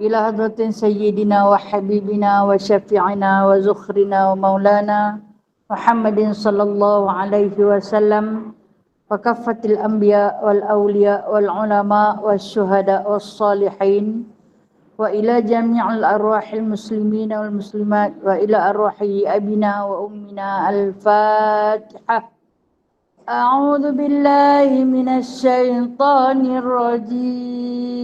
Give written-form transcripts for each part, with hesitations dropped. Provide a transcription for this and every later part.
إلى حضرة سيدنا وحبيبنا وشفيعنا وزخرنا ومولانا محمد صلى الله عليه وسلم وكافة الأنبياء والأولياء والعلماء والشهداء والصالحين وإلى جميع الأرواح المسلمين والمسلمات وإلى أرواح أبينا وأمنا. الفاتحة. أعوذ بالله من الشيطان الرجيم.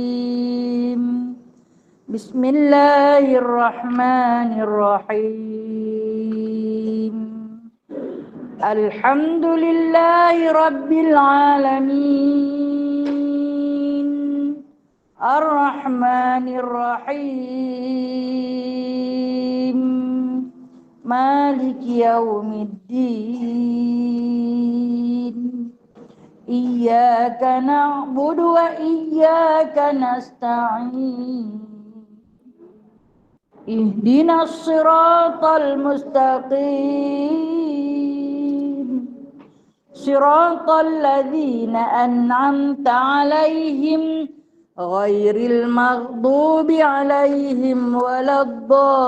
بسم الله الرحمن الرحيم. الحمد لله رب العالمين الرحمن الرحيم مالك يوم الدين. إياك نعبد وإياك نستعين. اهدنا الصراط المستقيم صراط الذين أنعمت عليهم غير المغضوب عليهم ولا الضالين.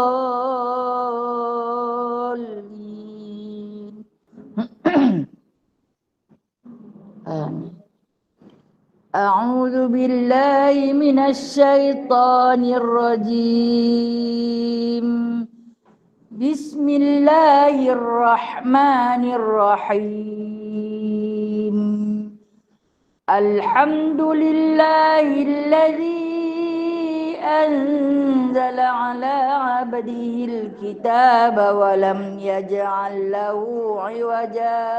آمين. أعوذ بالله من الشيطان الرجيم. بسم الله الرحمن الرحيم. الحمد لله الذي أنزل على عبده الكتاب ولم يجعل له عوجا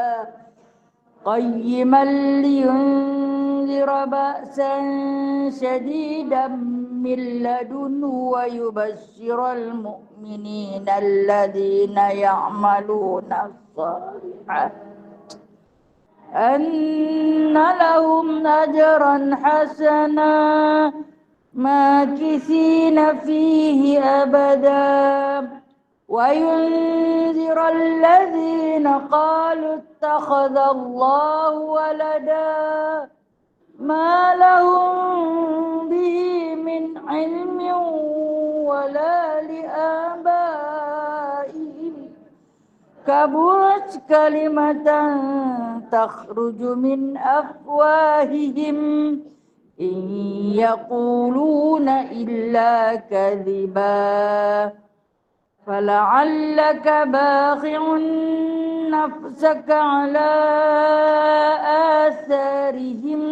قيما لينذر بأسا شديدا من لدنه ويبشر المؤمنين الذين يعملون الصالحات أن لهم أجرا حسنا ماكثين فيه أبدا وينذر الذين قالوا اتخذ الله ولدا ما لهم به من علم ولا لآبائهم كبرت كلمة تخرج من أفواههم إن يقولون إلا كذبا فلعلك باخع نفسك على آثارهم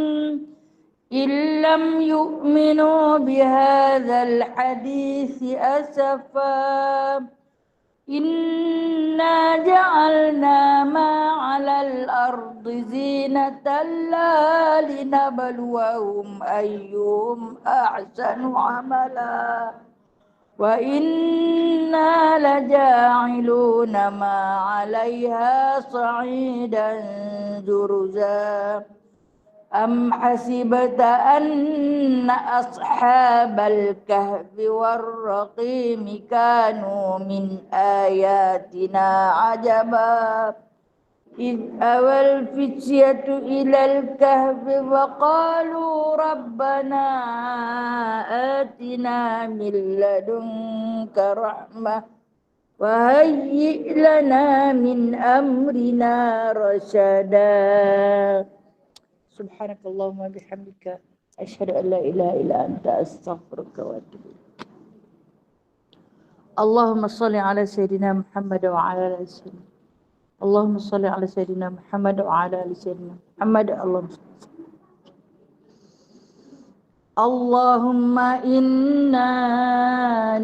إن لم يؤمنوا بهذا الحديث أسفا إنا جعلنا ما على الأرض زينة لها لنبلوهم أيهم أحسن عملا وإنا لجاعلون ما عليها صعيدا جرزا أم حسبت أن أصحاب الكهف والرقيم كانوا من آياتنا عجبا إذ أوى الفتية إلى الكهف فقالوا ربنا آتنا من لدنك رحمة وهيئ لنا من أمرنا رشدا. سبحانك اللهم وبحمدك أشهد أن لا إله إلا أنت أستغفرك وأتوب إليك. اللهم صل على سيدنا محمد وعلى آل سيدنا. اللهم صل على سيدنا محمد وعلى آل سيدنا محمد. اللهم إنا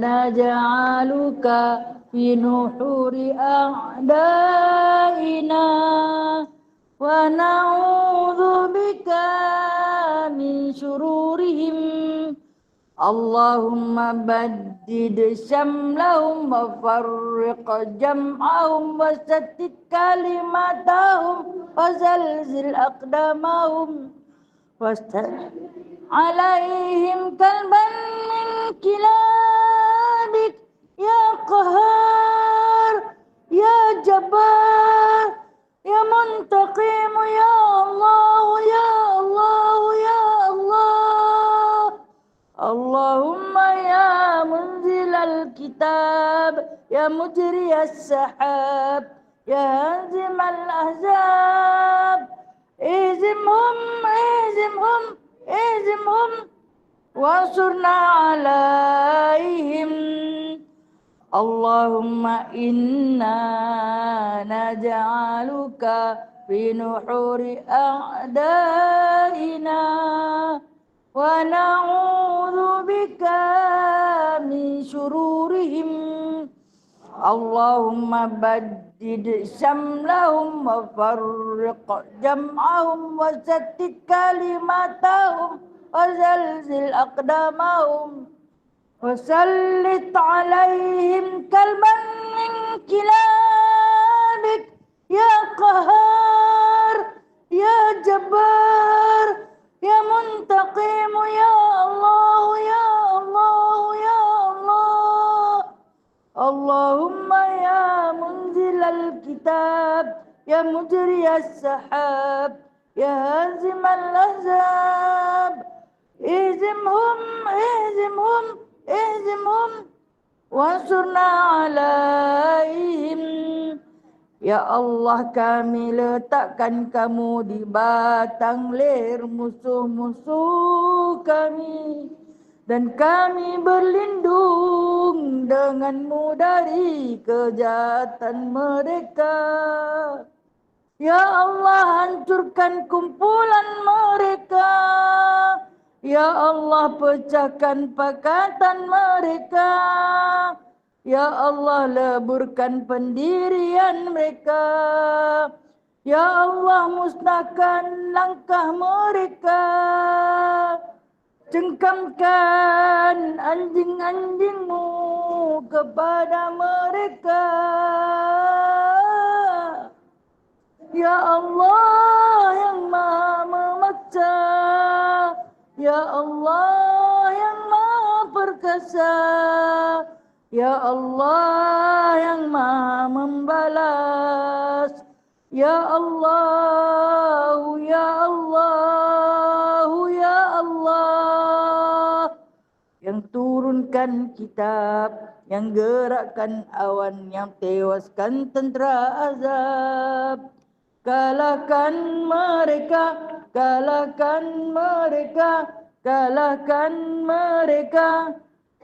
نجعلك في نحور أعدائنا ونعوذ بك من شرورهم اللهم بدد شملهم وفرق جمعهم وشتت كلماتهم وزلزل أقدامهم واستجب عليهم كلبا من كلابك يا قهار يا جبار يا منتقم يا الله يا الله يا الله اللهم يا منزل الكتاب يا مجري السحاب يا هازم الأحزاب اهزمهم اهزمهم اهزمهم وانصرنا عليهم اللهم إنا نجعلك في نحور أعدائنا ونعوذ بك من شرورهم اللهم بدد شملهم وفرق جمعهم وشتت كلماتهم وزلزل أقدامهم وسلط عليهم كلبا من كلابك يا قهار يا جبار يا منتقم يا الله يا الله يا الله اللهم يا منزل الكتاب يا مجري السحاب يا هازم الأحزاب اهزمهم اهزمهم اهزمهم وانصرنا عليهم. Ya Allah, kami letakkan kamu di batang leher musuh-musuh kami, dan kami berlindung denganmu dari kejahatan mereka. Ya Allah, hancurkan kumpulan mereka. Ya Allah, pecahkan pakatan mereka. Ya Allah, leburkan pendirian mereka. Ya Allah, musnahkan langkah mereka. Cengkamkan anjing-anjingmu kepada mereka. Ya Allah yang Maha memaksa, Ya Allah yang Maha perkasa, Ya Allah yang Maha membalas, Ya Allah, Ya Allah, Ya Allah, yang turunkan kitab, yang gerakkan awan, yang tewaskan tentera azab. Kalahkan mereka, kalahkan mereka, kalahkan mereka,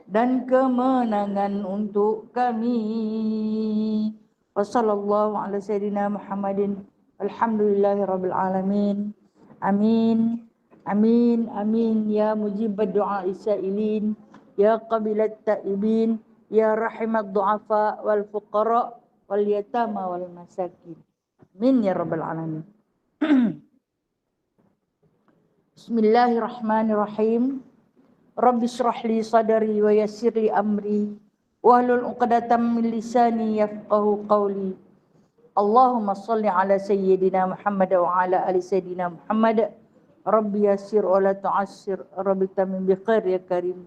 dan kemenangan untuk kami. Wassallallahu ala sayyidina Muhammadin. Alhamdulillahirabbil alamin. Amin. Amin. Amin. Ya mujibad du'a isailin, ya qabilat ta'ibin, ya rahimat du'afa wal fuqara wal yatama wal masakin. Amin ya rabbal alamin. Bismillahirrahmanirrahim. Rabbi shrah li sadri wa yassir li amri wahlul 'uqdatam min lisani yafqahu qawli. Allahumma shalli ala sayyidina Muhammad wa ala ali sayyidina Muhammad. Rabbi yassir wa la tu'assir, Rabbi tamim bi khair ya karim.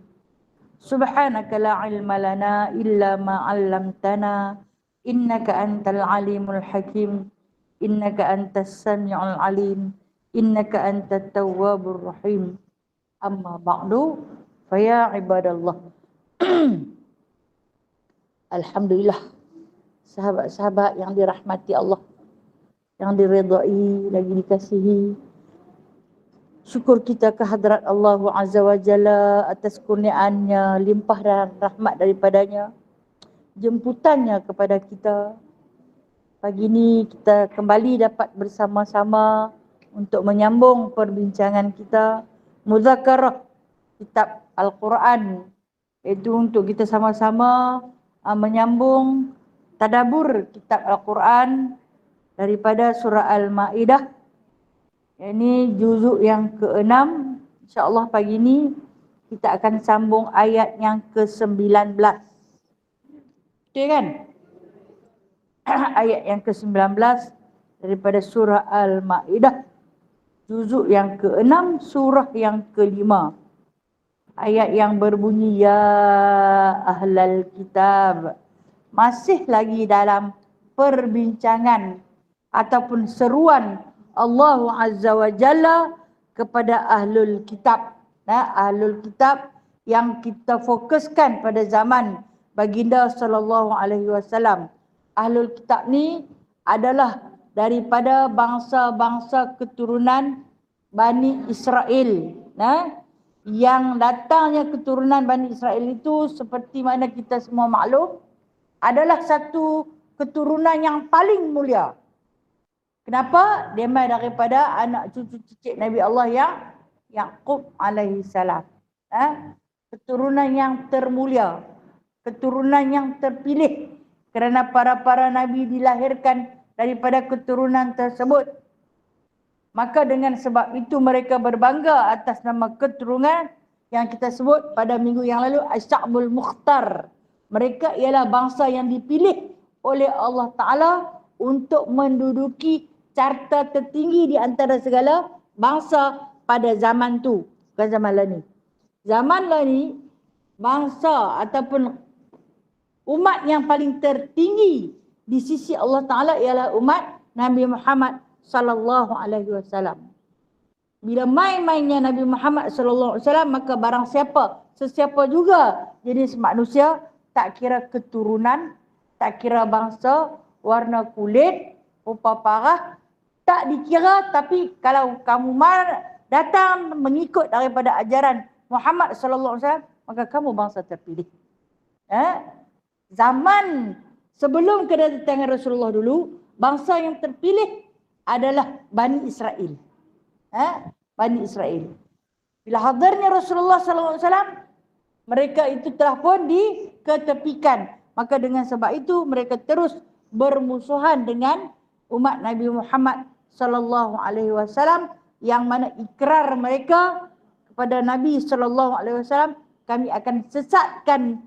Subhanaka la ilma lana illa ma 'allamtana, innaka antal alimul hakim. Innaka antas sami'ul alim, innaka antat tawwabur rahim. Amma ba'du, fa ya ibadallah. Alhamdulillah, sahabat-sahabat yang dirahmati Allah, yang diridai, lagi dikasihi. Syukur kita kehadrat Allah Azza wa Jalla atas kurniaannya, limpah dan rahmat daripadanya, jemputannya kepada kita. Pagi ini kita kembali dapat bersama-sama untuk menyambung perbincangan kita muzakarah kitab Al-Quran, iaitu untuk kita sama-sama menyambung tadabbur kitab Al-Quran daripada surah Al-Maidah Ini juzuk yang ke-6. InsyaAllah pagi ni kita akan sambung ayat yang ke-19. Betul kan? Ayat yang ke-19 daripada surah Al-Ma'idah. Juzuk yang ke-6, surah yang ke-5. Ayat yang berbunyi, Ya Ahlal Kitab. Masih lagi dalam perbincangan ataupun seruan Allah Azza wa Jalla kepada Ahlul Kitab. Nah, Ahlul Kitab yang kita fokuskan pada zaman Baginda sallallahu alaihi wasallam. Ahlul Kitab ni adalah daripada bangsa-bangsa keturunan Bani Israel. Nah, yang datangnya keturunan Bani Israel itu seperti mana kita semua maklum adalah satu keturunan yang paling mulia. Kenapa? Dia mai daripada anak cucu cicit Nabi Allah yang Yaqub alaihi salam. Keturunan yang termulia, keturunan yang terpilih kerana para nabi dilahirkan daripada keturunan tersebut. Maka dengan sebab itu mereka berbangga atas nama keturunan yang kita sebut pada minggu yang lalu Asy'abul Mukhtar. Mereka ialah bangsa yang dipilih oleh Allah Ta'ala untuk menduduki carta tertinggi di antara segala bangsa pada zaman tu. Bukan zaman lah ni. Zaman lah ni, bangsa ataupun umat yang paling tertinggi di sisi Allah Ta'ala ialah umat Nabi Muhammad sallallahu alaihi wasallam. Bila main-mainnya Nabi Muhammad sallallahu alaihi wasallam, maka barang siapa, sesiapa juga jenis manusia, tak kira keturunan, tak kira bangsa, warna kulit, rupa parah, tak dikira. Tapi kalau kamu datang mengikut daripada ajaran Muhammad sallallahu alaihi wasallam, maka kamu bangsa terpilih. Zaman sebelum kedatangan Rasulullah dulu, bangsa yang terpilih adalah Bani Israel. Bani Israel. Bila hadirnya Rasulullah sallallahu alaihi wasallam, mereka itu telah pun diketepikan. Maka dengan sebab itu mereka terus bermusuhan dengan umat Nabi Muhammad sallallahu alaihi wasallam, yang mana ikrar mereka kepada Nabi sallallahu alaihi wasallam, kami akan sesatkan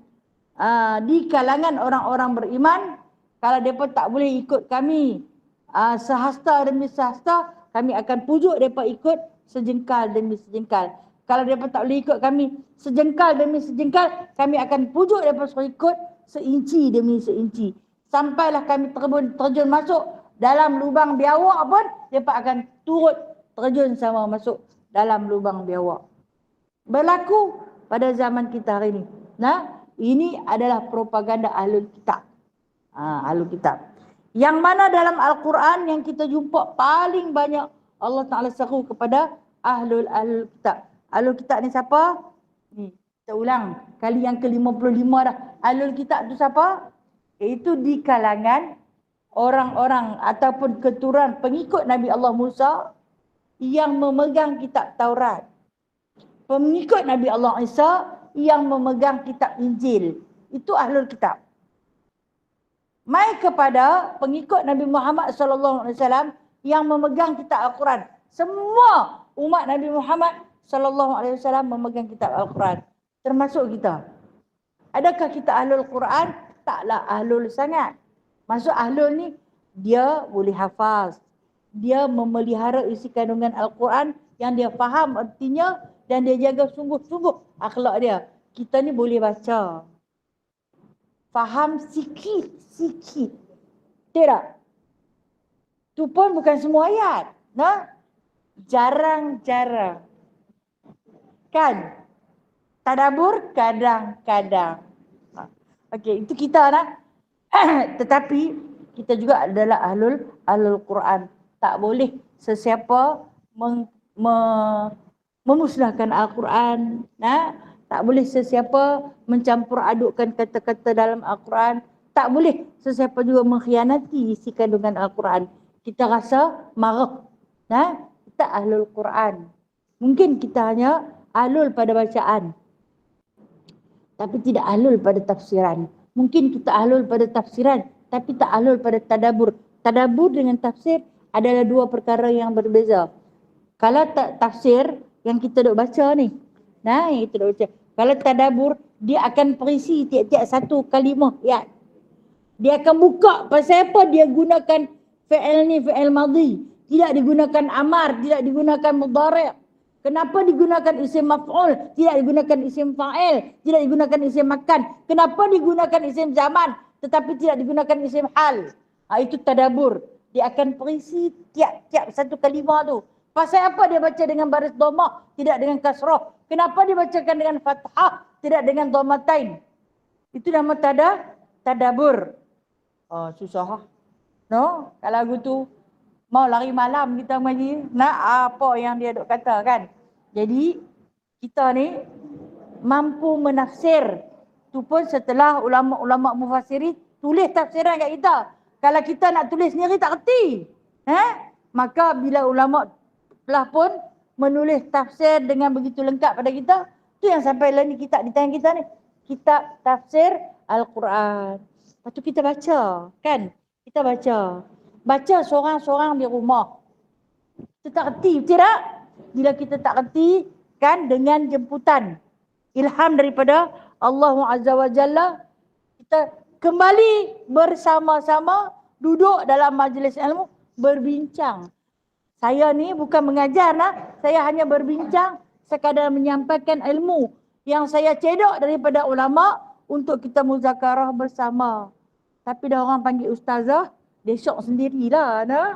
di kalangan orang-orang beriman kalau mereka tak boleh ikut kami sehasta demi sehasta, kami akan pujuk mereka ikut sejengkal demi sejengkal. Kalau mereka tak boleh ikut kami sejengkal demi sejengkal, kami akan pujuk mereka suruh ikut seinci demi seinci. Sampailah kami terjun masuk dalam lubang biawak pun, mereka akan turut terjun sama masuk dalam lubang biawak. Berlaku pada zaman kita hari ini. Nah, ini adalah propaganda Ahlul Kitab. Ahlul Kitab. Yang mana dalam Al-Quran yang kita jumpa paling banyak Allah Ta'ala seru kepada Ahlul Kitab. Ahlul Kitab ni siapa? Ni, kita ulang. Kali yang ke-55 dah. Ahlul Kitab tu siapa? Iaitu di kalangan orang-orang ataupun keturunan pengikut Nabi Allah Musa yang memegang kitab Taurat. Pengikut Nabi Allah Isa yang memegang kitab Injil. Itu Ahlul Kitab. Mai kepada pengikut Nabi Muhammad sallallahu alaihi wasallam yang memegang kitab Al-Quran. Semua umat Nabi Muhammad sallallahu alaihi wasallam memegang kitab Al-Quran, termasuk kita. Adakah kita Ahlul Quran? Taklah ahlul sangat. Maksud ahlul ni, dia boleh hafaz, dia memelihara isi kandungan Al-Quran yang dia faham artinya dan dia jaga sungguh-sungguh akhlak dia. Kita ni boleh baca, faham sikit-sikit. Tidak? Tu pun bukan semua ayat. Nah, jarang-jarang. Kan? Tadabbur kadang-kadang. Okey, itu kita nak. Tetapi kita juga adalah ahlul Quran. Tak boleh sesiapa memusnahkan Al-Quran. Tak boleh sesiapa mencampur adukkan kata-kata dalam Al-Quran. Tak boleh sesiapa juga mengkhianati isi kandungan Al-Quran. Kita rasa marah. Kita ahlul Quran. Mungkin kita hanya ahlul pada bacaan, tapi tidak ahlul pada tafsiran. Mungkin kita ahlul pada tafsiran, tapi tak ahlul pada tadabbur. Tadabbur dengan tafsir adalah dua perkara yang berbeza. Kalau tafsir yang kita duk baca ni, nah yang kita duk baca. Kalau tadabbur, dia akan perisi tiap-tiap satu kalimah ayat. Dia akan buka pasal apa dia gunakan fi'il ni, fi'il madhi. Tidak digunakan amar, tidak digunakan mudhari'. Kenapa digunakan isim maf'ul, tidak digunakan isim fa'il, tidak digunakan isim makan. Kenapa digunakan isim zaman tetapi tidak digunakan isim hal? Itu tadabbur. Dia akan perisi tiap-tiap satu kalimah tu. Pasal apa dia baca dengan baris dhammah, tidak dengan kasrah? Kenapa dibacakan dengan fathah, tidak dengan dhammatain? Itu nama tadabbur. Oh, susah. No, kalau lagu tu mau lari malam kita mengaji, nak apa yang dia duk kata kan. Jadi kita ni mampu menafsir. Tu pun setelah ulama-ulama mufassirin tulis tafsiran kat kita. Kalau kita nak tulis sendiri tak reti. Maka bila ulama telah pun menulis tafsir dengan begitu lengkap pada kita, tu yang sampai lah ni kitab di tangan kita ni. Kitab tafsir Al-Quran. Lepas tu kita baca, kan? Kita baca. Baca seorang-seorang di rumah. Kita tak reti, tidak? Bila kita tak reti, kan, dengan jemputan ilham daripada Allah Azza wa Jalla, kita kembali bersama-sama duduk dalam majlis ilmu, berbincang. Saya ni bukan mengajar nak, saya hanya berbincang sekadar menyampaikan ilmu yang saya cedok daripada ulama untuk kita muzakarah bersama. Tapi dah orang panggil ustazah, dia syok sendirilah. Nah?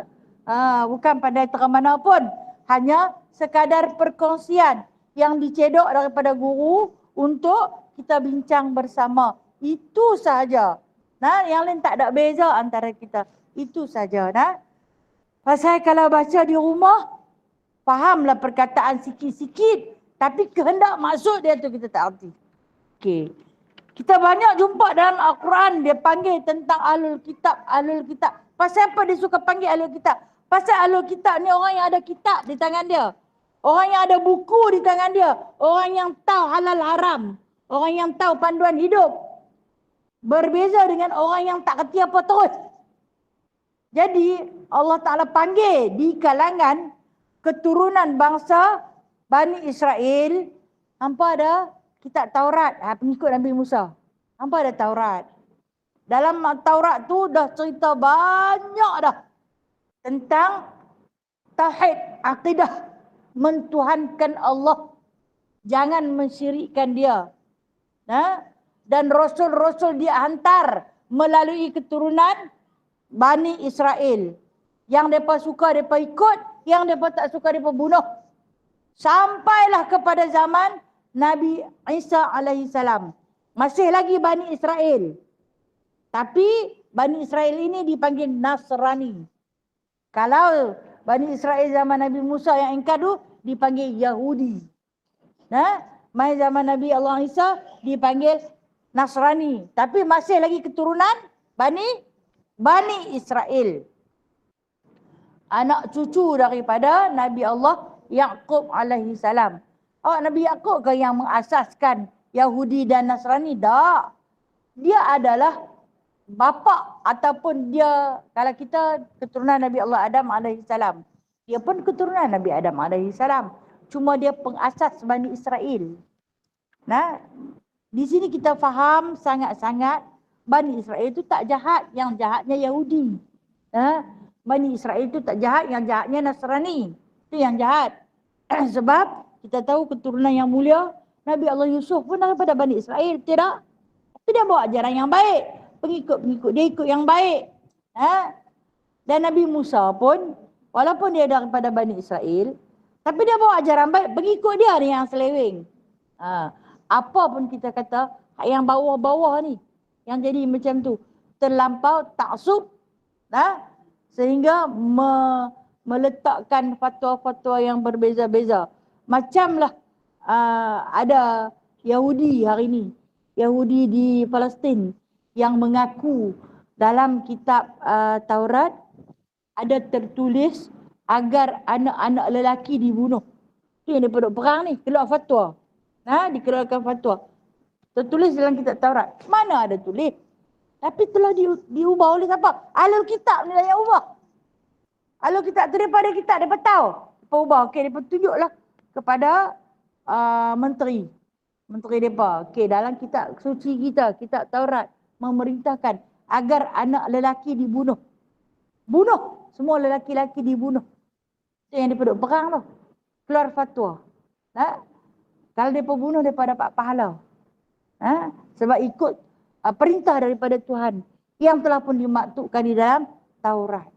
Bukan pandai terang mana pun. Hanya sekadar perkongsian yang dicedok daripada guru untuk kita bincang bersama. Itu sahaja. Nah, yang lain tak ada beza antara kita. Itu saja. Nah. Pasal kalau baca di rumah, fahamlah perkataan sikit-sikit. Tapi kehendak maksud dia tu kita tak erti. Okey. Kita banyak jumpa dalam Al-Quran, dia panggil tentang Ahlul Kitab, Ahlul Kitab. Pasal apa dia suka panggil Ahlul Kitab? Pasal Ahlul Kitab ni orang yang ada kitab di tangan dia. Orang yang ada buku di tangan dia. Orang yang tahu halal haram. Orang yang tahu panduan hidup. Berbeza dengan orang yang tak kerti apa terus. Jadi Allah Ta'ala panggil di kalangan keturunan bangsa Bani Israel, hampa ada kitab Taurat, pengikut Nabi Musa. Hampa ada Taurat. Dalam Taurat tu dah cerita banyak dah tentang tauhid, akidah, mentuhankan Allah, jangan mensyirikkan dia. Dan rasul-rasul dia hantar melalui keturunan Bani Israel. Yang mereka suka, mereka ikut. Yang mereka tak suka, mereka bunuh. Sampailah kepada zaman Nabi Isa alaihissalam. Masih lagi Bani Israel. Tapi Bani Israel ini dipanggil Nasrani. Kalau Bani Israel zaman Nabi Musa yang ingkar tu dipanggil Yahudi. Mai zaman Nabi Allah Isa dipanggil Nasrani. Tapi masih lagi keturunan Bani Israel. Anak cucu daripada Nabi Allah Yaqub alaihi salam. Nabi Yaqub ke yang mengasaskan Yahudi dan Nasrani? Tak. Dia adalah bapa ataupun dia, kalau kita keturunan Nabi Allah Adam alaihi salam. Dia pun keturunan Nabi Adam alaihi salam. Cuma dia pengasas Bani Israel. Di sini kita faham sangat-sangat Bani Israel itu tak jahat, yang jahatnya Yahudi. Bani Israel itu tak jahat, yang jahatnya Nasrani. Itu yang jahat. Sebab kita tahu keturunan yang mulia, Nabi Allah Yusuf pun daripada Bani Israel, tidak? Tapi dia bawa ajaran yang baik. Pengikut-pengikut dia ikut yang baik. Dan Nabi Musa pun, walaupun dia daripada Bani Israel, tapi dia bawa ajaran baik, pengikut dia ni yang seleweng. Apa pun kita kata, yang bawah-bawah ni, yang jadi macam tu, terlampau taksub, sehingga meletakkan fatwa-fatwa yang berbeza-beza. Macamlah ada Yahudi hari ini, Yahudi di Palestin yang mengaku dalam kitab Taurat ada tertulis agar anak-anak lelaki dibunuh. Itu yang daripada perang ni, keluar fatwa. Dikeluarkan fatwa. Tertulis dalam kitab Taurat. Mana ada tulis? Tapi telah diubah oleh siapa? Ahlul Kitab ni lah yang ubah. Ahlul Kitab tu daripada kitab, mereka tahu. Mereka ubah. Okey, mereka tunjuklah kepada menteri mereka. Okey, dalam kitab suci kita, kitab Taurat memerintahkan agar anak lelaki dibunuh. Bunuh. Semua lelaki-lelaki dibunuh. Itu yang mereka duk perang tu. Keluar fatwa. Kalau mereka bunuh, mereka dapat pahala. Sebab ikut perintah daripada Tuhan yang telah pun dimaktubkan di dalam Taurat.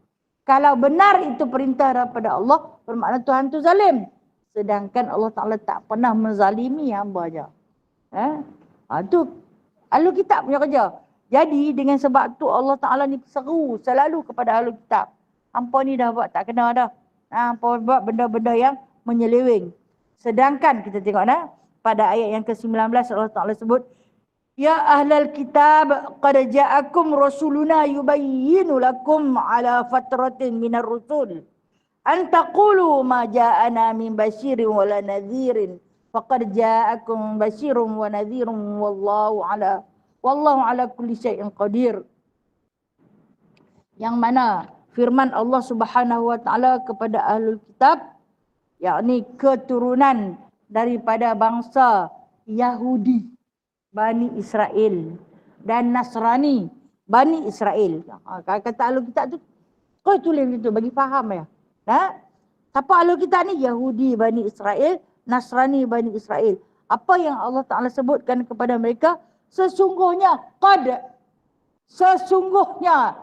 Kalau benar itu perintah daripada Allah, bermakna Tuhan tu zalim. Sedangkan Allah Ta'ala tak pernah menzalimi hamba-Nya. Itu Ahlu Kitab punya kerja. Jadi dengan sebab tu Allah Ta'ala ni seru selalu kepada Ahlu Kitab. Hampa ni dah buat tak kena dah. Hampa buat benda-benda yang menyeleweng. Sedangkan kita tengok pada ayat yang ke-19 Allah Ta'ala sebut, Ya ahlal kitab qad ja'akum rasuluna yubayyinu lakum ala fatratin minar rusul an taqulu ma ja'ana min basyirin wala nadhirin faqad ja'akum basyirun wa nadhirun wallahu ala kulli syai'in qadir. Yang mana firman Allah Subhanahu wa taala kepada ahlul kitab, yakni keturunan daripada bangsa Yahudi Bani Israel dan Nasrani Bani Israel. Kata Ahlul Kitab tu, kau tulis macam tu bagi faham ya. Siapa Ahlul Kitab ni? Yahudi Bani Israel, Nasrani Bani Israel. Apa yang Allah Ta'ala sebutkan kepada mereka? Sesungguhnya, sesungguhnya.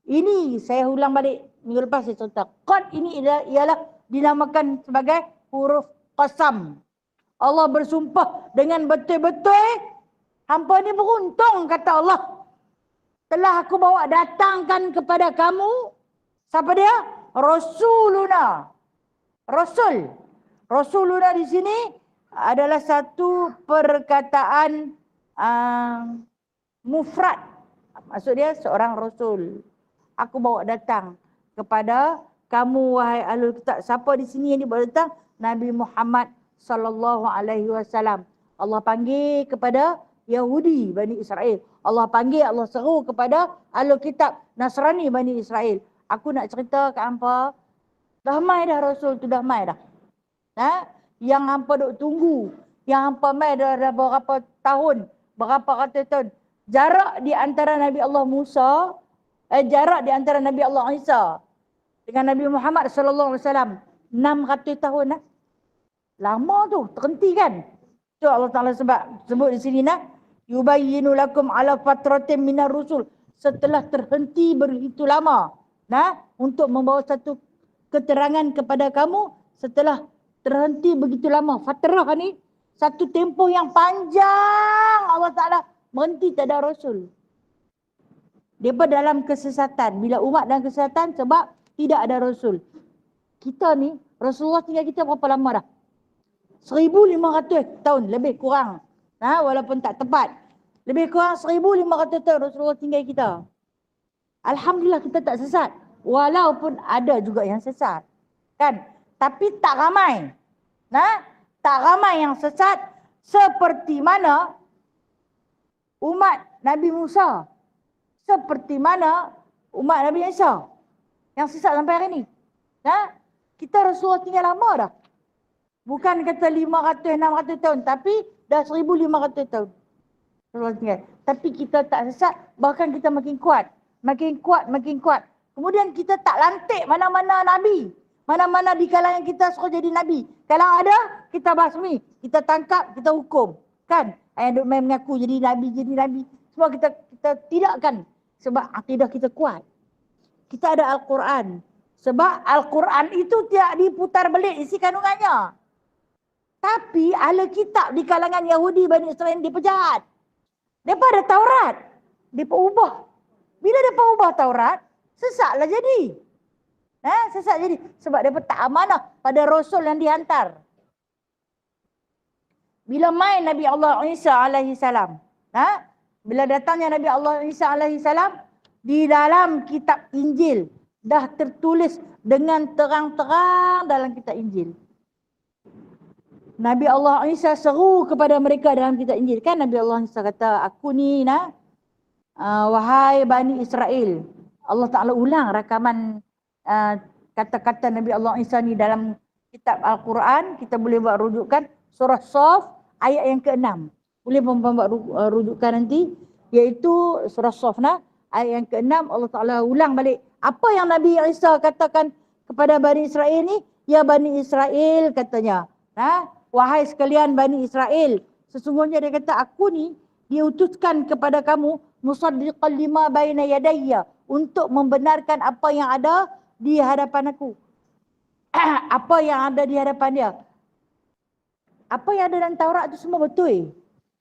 Ini saya ulang balik minggu lepas saya cerita. Qad ini ialah dinamakan sebagai huruf qasam. Allah bersumpah dengan betul-betul. Hampa ni beruntung, kata Allah. Telah aku bawa datangkan kepada kamu. Siapa dia? Rasuluna. Rasul. Rasuluna di sini adalah satu perkataan mufrad. Maksud dia seorang Rasul. Aku bawa datang kepada kamu, wahai Ahlul Kitab. Siapa di sini yang dibawa datang? Nabi Muhammad sallallahu alaihi wasallam. Allah panggil kepada Yahudi Bani Israel. Allah panggil, Allah seru kepada Ahlul Kitab Nasrani Bani Israel. Aku nak cerita ke hampa, dah mai dah Rasul tu, dah mai dah. Yang hampa duk tunggu, yang hampa mai dah berapa tahun, berapa ratus tahun. Jarak di antara Nabi Allah Musa, jarak di antara Nabi Allah Isa dengan Nabi Muhammad sallallahu alaihi wasallam 600 tahun . Lama tu, terhenti kan? Tu Allah Ta'ala sebut di sini yubayyinu lakum ala fatratin minar rusul. Setelah terhenti begitu lama, untuk membawa satu keterangan kepada kamu, setelah terhenti begitu lama. Fatrah ni satu tempoh yang panjang. Allah Ta'ala berhenti tak ada Rasul. Mereka dalam kesesatan. Bila umat dalam kesesatan sebab tidak ada Rasul. Kita ni, Rasulullah tinggal kita berapa lama dah? 1,500 tahun lebih kurang. Walaupun tak tepat. Lebih kurang 1,500 tahun Rasulullah tinggal kita. Alhamdulillah kita tak sesat. Walaupun ada juga yang sesat. Kan? Tapi tak ramai. Tak ramai yang sesat seperti mana umat Nabi Musa. Seperti mana umat Nabi Isa. Yang sesat sampai hari ni. Kita Rasulullah tinggal lama dah. Bukan kata 500, 600 tahun. Tapi dah 1,500 tahun. Rasulullah tinggal. Tapi kita tak sesat. Bahkan kita makin kuat. Makin kuat, makin kuat. Kemudian kita tak lantik mana-mana Nabi. Mana-mana di kalangan kita suruh jadi Nabi. Kalau ada, kita basmi. Kita tangkap, kita hukum. Kan? Yang main mengaku jadi Nabi. Semua kita tidakkan. Sebab akidah kita kuat. Kita ada Al-Quran. Sebab Al-Quran itu tidak diputar belit isi kandungannya. Tapi ahli kitab di kalangan Yahudi Bani Israel dia pejahat. Mereka ada Taurat. Mereka ubah. Bila mereka ubah Taurat, sesatlah jadi. Sesat jadi. Sebab mereka tak amanah pada Rasul yang dihantar. Bila main Nabi Allah Isa alaihi salam. Bila datangnya Nabi Allah Isa alaihi salam, di dalam kitab Injil dah tertulis dengan terang-terang dalam kitab Injil. Nabi Allah Isa seru kepada mereka dalam kitab Injil. Kan Nabi Allah Isa kata, aku ni wahai Bani Israel. Allah Ta'ala ulang rakaman kata-kata Nabi Allah Isa ni dalam kitab Al-Quran, kita boleh buat rujukan surah Shaf ayat yang ke-6. Boleh membuat rujukan nanti, iaitu surah Shaf ayat yang ke-6. Allah Ta'ala ulang balik apa yang Nabi Isa katakan kepada Bani Israel ni. Ya Bani Israel, katanya, wahai sekalian Bani Israel, sesungguhnya dia kata, aku ni diutuskan kepada kamu musaddiqan lima baina yadayya, untuk membenarkan apa yang ada di hadapan aku. Apa yang ada di hadapan dia, apa yang ada dalam Taurat tu semua betul.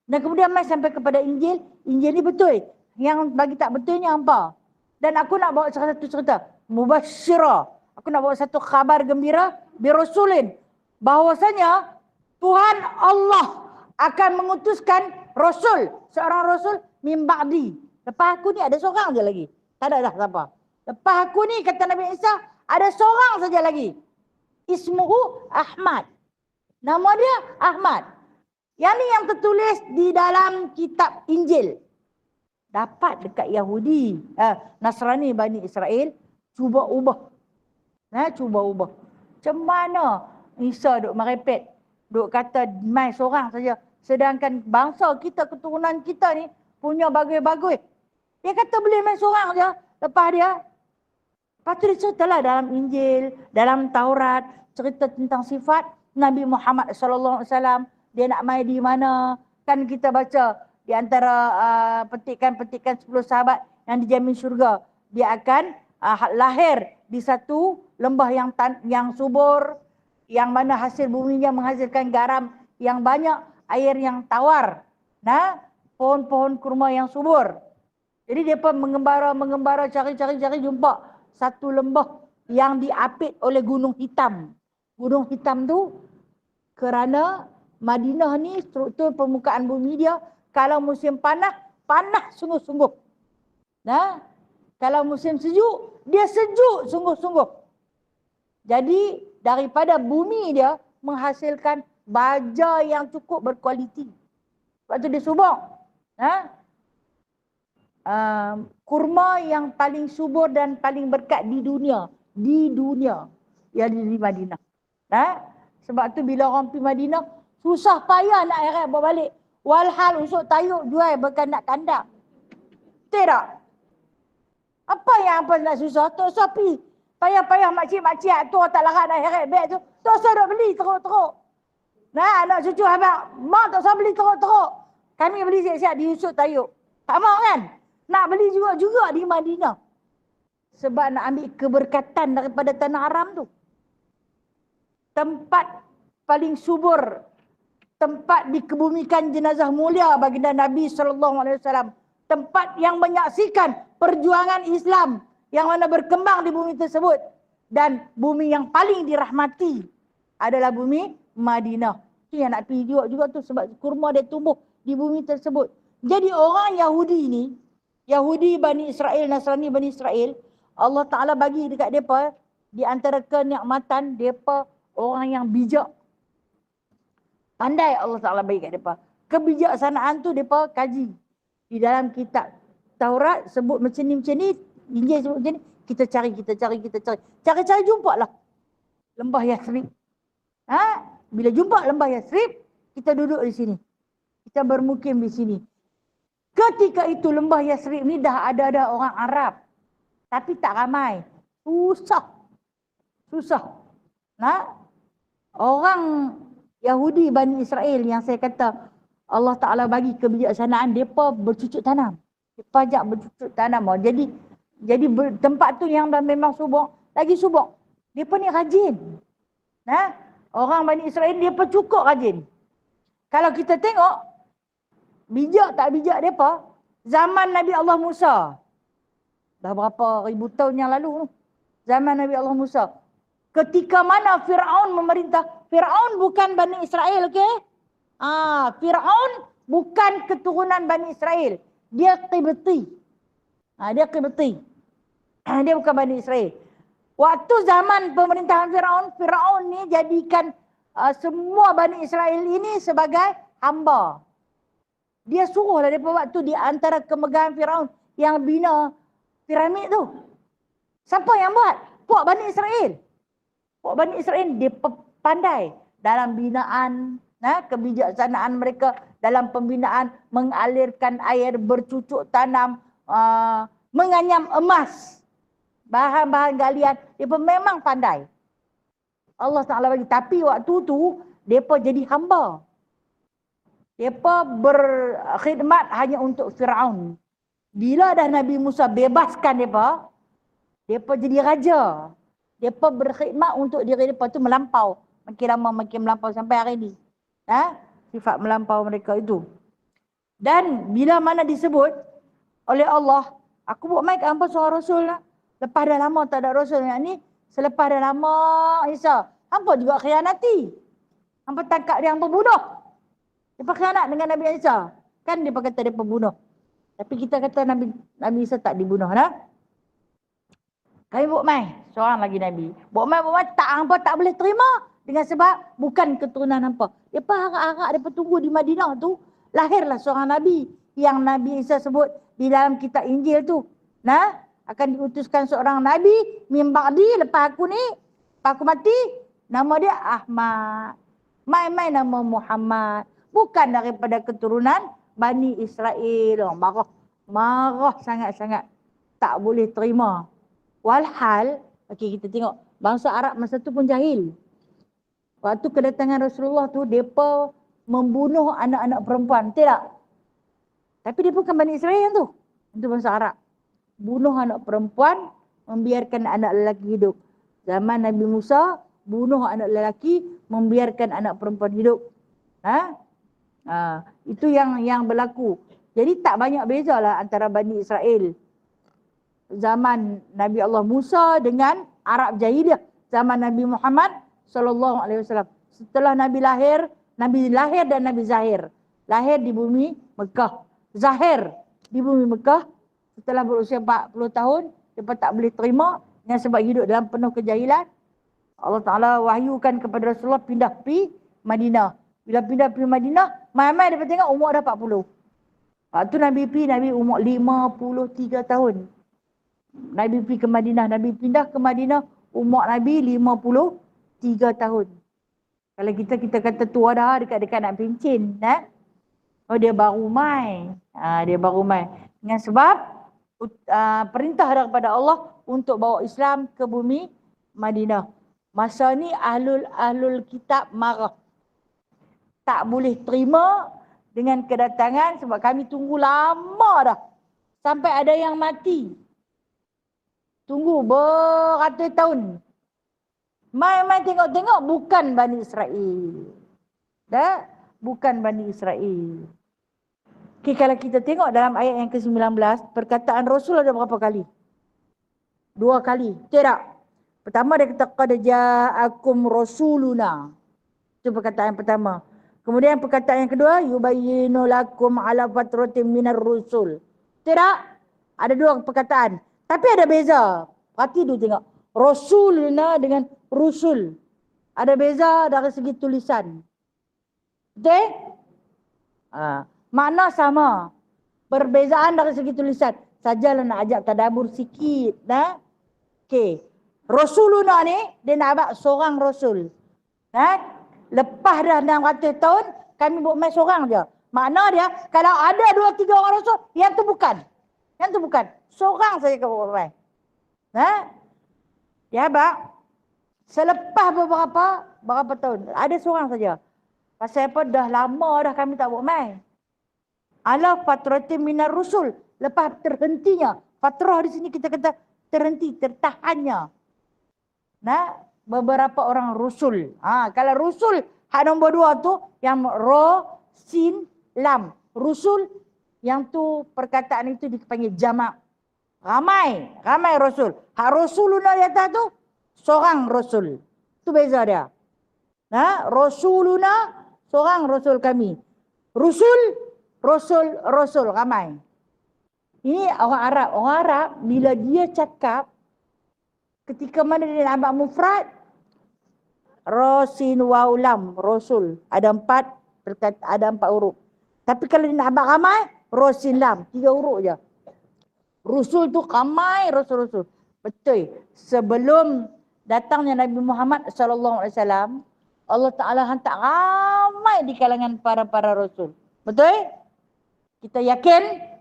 Dan kemudian mai sampai kepada Injil, Injil ni betul. Yang bagi tak betulnya apa? Dan aku nak bawa satu cerita mubasyirah. Aku nak bawa satu khabar gembira birasulin, bahwasanya Tuhan Allah akan mengutuskan rasul, seorang rasul min ba'di. Lepas aku ni ada seorang je lagi. Tak ada dah siapa. Lepas aku ni, kata Nabi Isa, ada seorang saja lagi. Ismuhu Ahmad. Nama dia Ahmad. Yang ni yang tertulis di dalam kitab Injil. Dapat dekat Yahudi, Nasrani Bani Israel, cuba ubah. Cuba ubah. Macam mana Isa duk merepet, duk kata mai seorang saja. Sedangkan bangsa kita, keturunan kita ni punya bagus-bagus. Dia kata boleh mai seorang saja. Lepas dia, lepas tu dia ceritalah dalam Injil, dalam Taurat, cerita tentang sifat Nabi Muhammad SAW. Dia nak mai di mana. Kan kita baca di antara petikan-petikan 10 sahabat yang dijamin syurga. Dia akan lahir di satu lembah yang subur, yang mana hasil buminya menghasilkan garam yang banyak, air yang tawar, pohon-pohon kurma yang subur. Jadi dia pun mengembara, cari jumpa satu lembah yang diapit oleh gunung hitam. Gunung hitam tu kerana Madinah ni struktur permukaan bumi dia, kalau musim panas sungguh-sungguh. Kalau musim sejuk, dia sejuk sungguh-sungguh. Jadi daripada bumi dia menghasilkan baja yang cukup berkualiti. Sebab tu dia subur. Kurma yang paling subur dan paling berkat di dunia. Yang di Madinah. Sebab tu bila orang pergi Madinah, susah payah nak heret berbalik. Walhal usuk tayuk jual berkandak-kandak. Betul tak? Apa yang nak susah? Tak usah pergi. Payah-payah makcik-makcik tu tak larat nak heret beg tu. Tak usah nak beli teruk-teruk. Anak cucu abang, mak tak usah beli teruk-teruk. Kami beli siap-siap di usuk tayuk. Tak mau kan? Nak beli juga di Madinah. Sebab nak ambil keberkatan daripada tanah haram tu. Tempat paling subur, tempat dikebumikan jenazah mulia baginda Nabi SAW. Tempat yang menyaksikan perjuangan Islam yang mana berkembang di bumi tersebut. Dan bumi yang paling dirahmati adalah bumi Madinah. Itu yang nak pergi juga tu, sebab kurma dia tumbuh di bumi tersebut. Jadi orang Yahudi ni, Yahudi Bani Israel, Nasrani Bani Israel, Allah Ta'ala bagi dekat mereka, di antara kenikmatan mereka orang yang bijak. Pandai Allah Ta'ala bagi kat mereka. Kebijaksanaan tu mereka kaji. Di dalam kitab Taurat sebut macam ni, Injil sebut macam ni, kita cari. Cari jumpa lah lembah Yathrib. Bila jumpa lembah Yathrib, kita duduk di sini. Kita bermukim di sini. Ketika itu lembah Yathrib ni dah ada orang Arab. Tapi tak ramai. Susah. Orang Yahudi Bani Israel yang saya kata Allah Ta'ala bagi kebijaksanaan, mereka bercucuk tanam. Mereka ajak bercucuk tanam. Jadi tempat tu yang dah memang subur, lagi subur. Mereka ni rajin. Orang Bani Israel, mereka cukup rajin. Kalau kita tengok, bijak tak bijak mereka, zaman Nabi Allah Musa. Dah berapa ribu tahun yang lalu. Zaman Nabi Allah Musa. Ketika mana Fir'aun memerintah. Fir'aun bukan Bani Israel, okey? Fir'aun bukan keturunan Bani Israel. Dia Qibti. Dia Qibti. Dia bukan Bani Israel. Waktu zaman pemerintahan Fir'aun ni jadikan semua Bani Israel ini sebagai hamba. Dia suruhlah daripada waktu di antara kemegahan Fir'aun yang bina piramid tu. Siapa yang buat? Puak Bani Israel. Puak Bani Israel, dia pandai dalam binaan, kebijaksanaan mereka dalam pembinaan, mengalirkan air, bercucuk tanam, menganyam emas, bahan-bahan galian. Mereka memang pandai. Allah Ta'ala bagi. Tapi waktu tu, mereka jadi hamba. Mereka berkhidmat hanya untuk Fir'aun. Bila dah Nabi Musa bebaskan mereka, mereka jadi raja. Mereka berkhidmat untuk diri mereka tu melampau. Makin lama makin melampau sampai hari ini. Sifat melampau mereka itu. Dan bila mana disebut oleh Allah, aku buat mai kat hampa seorang Rasul lah. Lepas dah lama tak ada Rasul. Yang ni, selepas dah lama Isa, hampa juga khianati. Hampa tangkap dia, hampa bunuh. Dia khianat dengan Nabi Isa. Kan dia kata dia pembunuh. Tapi kita kata Nabi Isa tak dibunuh. Kami buat mai. Seorang lagi Nabi. Buat mai tak, hampa tak boleh terima. Dengan sebab bukan keturunan hampa. Dia harap-harap dia tunggu di Madinah tu. Lahirlah seorang Nabi. Yang Nabi Isa sebut di dalam kitab Injil tu. Akan diutuskan seorang Nabi. Min ba'di, lepas aku ni. Lepas aku mati. Nama dia Ahmad. Mai nama Muhammad. Bukan daripada keturunan Bani Israel. Marah sangat-sangat. Tak boleh terima. Walhal, okey kita tengok. Bangsa Arab masa tu pun jahil. Waktu kedatangan Rasulullah tu, mereka membunuh anak-anak perempuan. Betul tak? Tapi dia bukan Bani Israel tu. Itu bangsa Arab. Bunuh anak perempuan, membiarkan anak lelaki hidup. Zaman Nabi Musa, bunuh anak lelaki, membiarkan anak perempuan hidup. Itu yang berlaku. Jadi tak banyak beza lah antara Bani Israel zaman Nabi Allah Musa dengan Arab Jahiliyah zaman Nabi Muhammad SAW. Setelah Nabi lahir dan Nabi Zahir. Lahir di bumi Mekah, Zahir di bumi Mekah. Setelah berusia 40 tahun, mereka tak boleh terima dengan sebab hidup dalam penuh kejahilan. Allah Ta'ala wahyukan kepada Rasulullah pindah pergi Madinah. Bila pindah pergi Madinah, mai-mai dia tengok umur dah 40. Waktu Nabi pergi, Nabi umur 53 tahun. Nabi pergi ke Madinah, Nabi pindah ke Madinah, umur Nabi 53 tahun. Kalau kita kata tua dah, dekat-dekat nak pencin. Dia baru mai. Dia baru mai. Dengan sebab perintah daripada Allah untuk bawa Islam ke bumi Madinah. Masa ni ahlul kitab marah. Tak boleh terima dengan kedatangan sebab kami tunggu lama dah. Sampai ada yang mati. Tunggu beratus tahun. Mai tengok-tengok bukan Bani Israel. Bukan Bani Israel. Okay, kalau kita tengok dalam ayat yang ke-19, perkataan Rasul ada berapa kali? 2 kali. Tidak. Pertama dia kata, qad ja'akum rasuluna. Itu perkataan yang pertama. Kemudian perkataan yang kedua, yubayyinu lakum ala fatratin minar rusul. Tidak. Ada 2 perkataan. Tapi ada beza. Perhati dulu tengok. Rasuluna dengan rusul. Ada beza dari segi tulisan. Betul? Makna sama. Perbezaan dari segi tulisan. Sajalah nak ajak tadabur sikit. Okey. Rasuluna ni, dia nak abang seorang Rasul. Lepas dah 600 tahun, kami buat main seorang je. Makna dia, kalau ada 2-3 orang Rasul, yang tu bukan. Yang tu bukan. Seorang saja kau buat main. Ya abang, selepas berapa tahun, ada seorang saja. Pasal apa, dah lama dah kami tak buat main. Ala fatratin minar rusul. Lepas terhentinya. Fatrah di sini kita kata terhenti, tertahannya. Beberapa orang rusul. Kalau rusul, hak nombor 2 tu, yang ro, sin, lam. Rusul, yang tu perkataan itu dipanggil jamak. Ramai rasul. Hak rasuluna di atas tu, seorang rasul. Itu beza dia. Rasuluna, seorang rasul kami. Rasul, ramai. Ini orang Arab. Orang Arab, bila dia cakap, ketika mana dia nak ambil mufrad, Rosin waulam, Rasul. Ada 4 huruf. Tapi kalau dia nak ambil ramai, Rosin lam. 3 huruf je. Rasul tu ramai Rasul-Rasul. Betul. Sebelum datangnya Nabi Muhammad SAW, Allah Ta'ala hantar ramai di kalangan para rasul. Betul? Kita yakin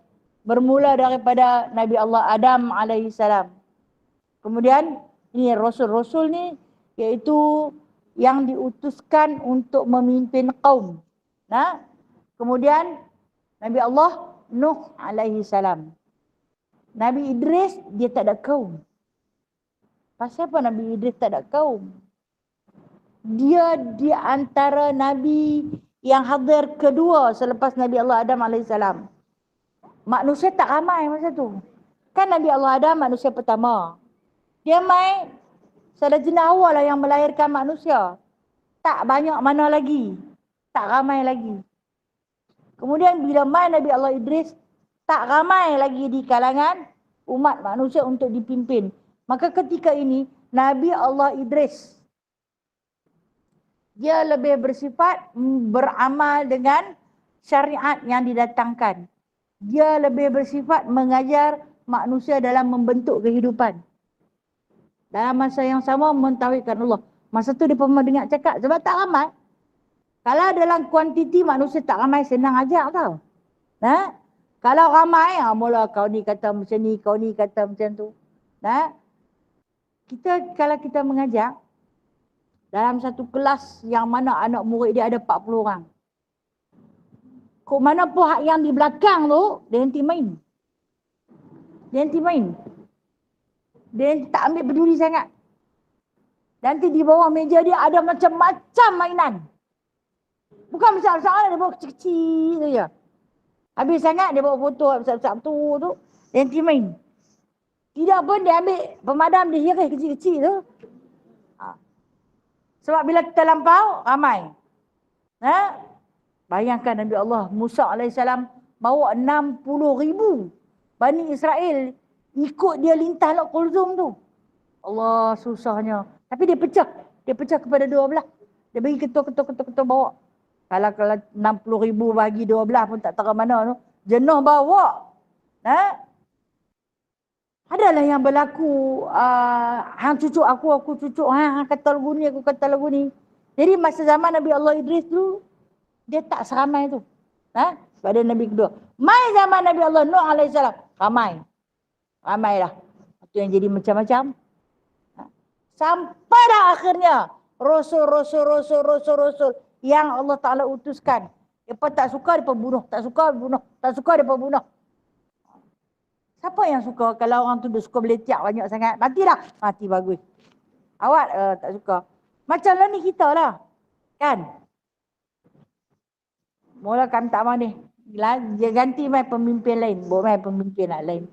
bermula daripada Nabi Allah Adam alaihissalam. Kemudian ini rasul-rasul ni iaitu yang diutuskan untuk memimpin kaum. Nah, kemudian Nabi Allah Nuh alaihissalam. Nabi Idris dia tak ada kaum. Pasal apa Nabi Idris tak ada kaum? Dia di antara Nabi yang hadir kedua selepas Nabi Allah Adam alaihissalam. Manusia tak ramai masa tu. Kan Nabi Allah Adam manusia pertama. Dia mai Sayyidatina Hawa lah yang melahirkan manusia. Tak banyak mana lagi. Tak ramai lagi. Kemudian bila mai Nabi Allah Idris, tak ramai lagi di kalangan umat manusia untuk dipimpin. Maka ketika ini Nabi Allah Idris dia lebih bersifat beramal dengan syariat yang didatangkan. Dia lebih bersifat mengajar manusia dalam membentuk kehidupan. Dalam masa yang sama mentauhidkan Allah. Masa tu dia pernah dengar cakap sebab tak ramai. Kalau dalam kuantiti manusia tak ramai senang ajak tau. Nah, kalau ramai, mula kau ni kata macam ni, kau ni kata macam tu. Nah, kalau kita mengajak dalam satu kelas yang mana anak murid dia ada 40 orang. Kok mana pihak yang di belakang tu, dia henti main. Dia henti main. Dia tak ambil peduli sangat. Nanti di bawah meja dia ada macam-macam mainan. Bukan besar-besar, dia bawa kecil-kecil tu je. Habis sangat dia bawa foto besar-besar tu, dia henti main. Tidak pun dia ambil pemadam, dia hiris kecil-kecil tu. Sebab bila kita lampau, ramai. Bayangkan Nabi Allah Musa AS bawa 60,000 Bani Israel ikut dia lintah Laut Kulzum tu. Allah susahnya. Tapi dia pecah. Dia pecah kepada 12. Dia bagi ketua bawa. Kalau 60,000 bagi 12 pun tak tahu mana tu. Jenuh bawa. Adalah yang berlaku, hang cucuk aku cucuk, hang kata lagu ni, aku kata lagu ni. Jadi masa zaman Nabi Allah Idris tu, dia tak seramai tu. Sebab dia Nabi kedua. Mai zaman Nabi Allah Nuh AS, ramai. Ramailah. Itu yang jadi macam-macam. Sampai dah akhirnya, Rasul yang Allah Ta'ala utuskan. Mereka tak suka, mereka bunuh. Tak suka, bunuh. Tak suka, mereka bunuh. Siapa yang suka kalau orang tu dia suka beletiak banyak sangat? Mati dah. Mati bagus. Awak tak suka. Macam lah ni kita lah. Kan? Mula kami tak mahu ni. Dia ganti main pemimpin lain. Buat main pemimpin lain.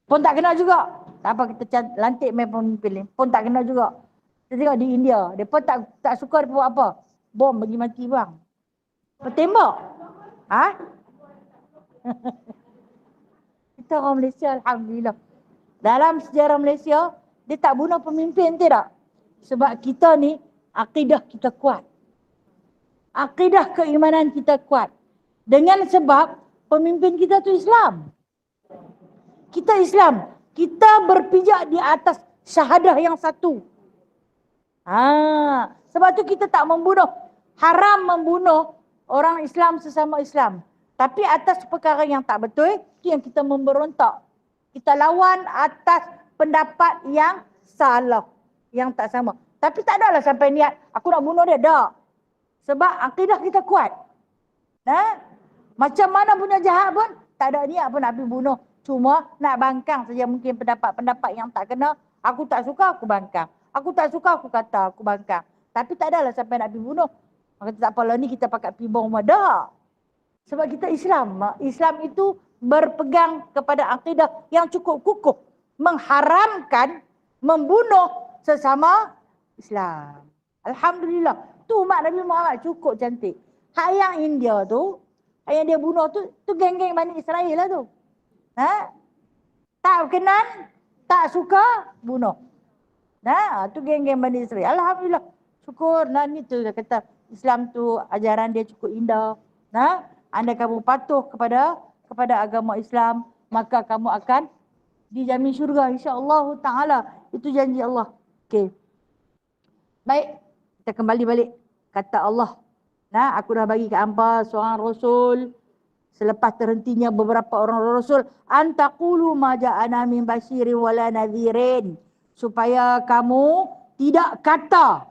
Pun tak kena juga. Tak apa kita lantik main pemimpin lain. Pun tak kena juga. Kita tengok di India. Dia pun tak suka dia buat apa. Bom bagi mati bang. Petembak. Kita orang Malaysia, Alhamdulillah. Dalam sejarah Malaysia, dia tak bunuh pemimpin tidak. Sebab kita ni, akidah kita kuat. Akidah keimanan kita kuat. Dengan sebab, pemimpin kita tu Islam. Kita Islam. Kita berpijak di atas syahadah yang satu. Sebab tu kita tak membunuh. Haram membunuh orang Islam sesama Islam. Tapi atas perkara yang tak betul, itu yang kita memberontak. Kita lawan atas pendapat yang salah, yang tak sama. Tapi tak adalah sampai niat, aku nak bunuh dia, tak. Sebab akidah kita kuat. Macam mana punya jahat pun, tak ada niat pun nak pergi bunuh. Cuma nak bangkang saja mungkin pendapat-pendapat yang tak kena. Aku tak suka, aku bangkang. Aku tak suka, aku kata, aku bangkang. Tapi tak adalah sampai nak pergi bunuh. Maka tak apalah ni kita pakai pergi bom, tak. Sebab kita Islam. Islam itu berpegang kepada akidah yang cukup kukuh. Mengharamkan membunuh sesama Islam. Alhamdulillah. Tu umat Nabi Muhammad cukup cantik. Hak yang India tu, hak yang dia bunuh tu geng-geng Bani Israel lah tu. Tak berkenan, tak suka, bunuh. Tu geng-geng Bani Israel. Alhamdulillah. Syukur. Ni tu dia kata Islam tu ajaran dia cukup indah. Anda kamu patuh kepada agama Islam, maka kamu akan dijamin syurga insya-Allah taala. Itu janji Allah. Okey. Baik, kita kembali balik Kata Allah, nah aku dah bagi ke hampa seorang rasul. Selepas terhentinya beberapa orang rasul, antaqulu ma ja'ana min basyirin wala nadhirin, supaya kamu tidak kata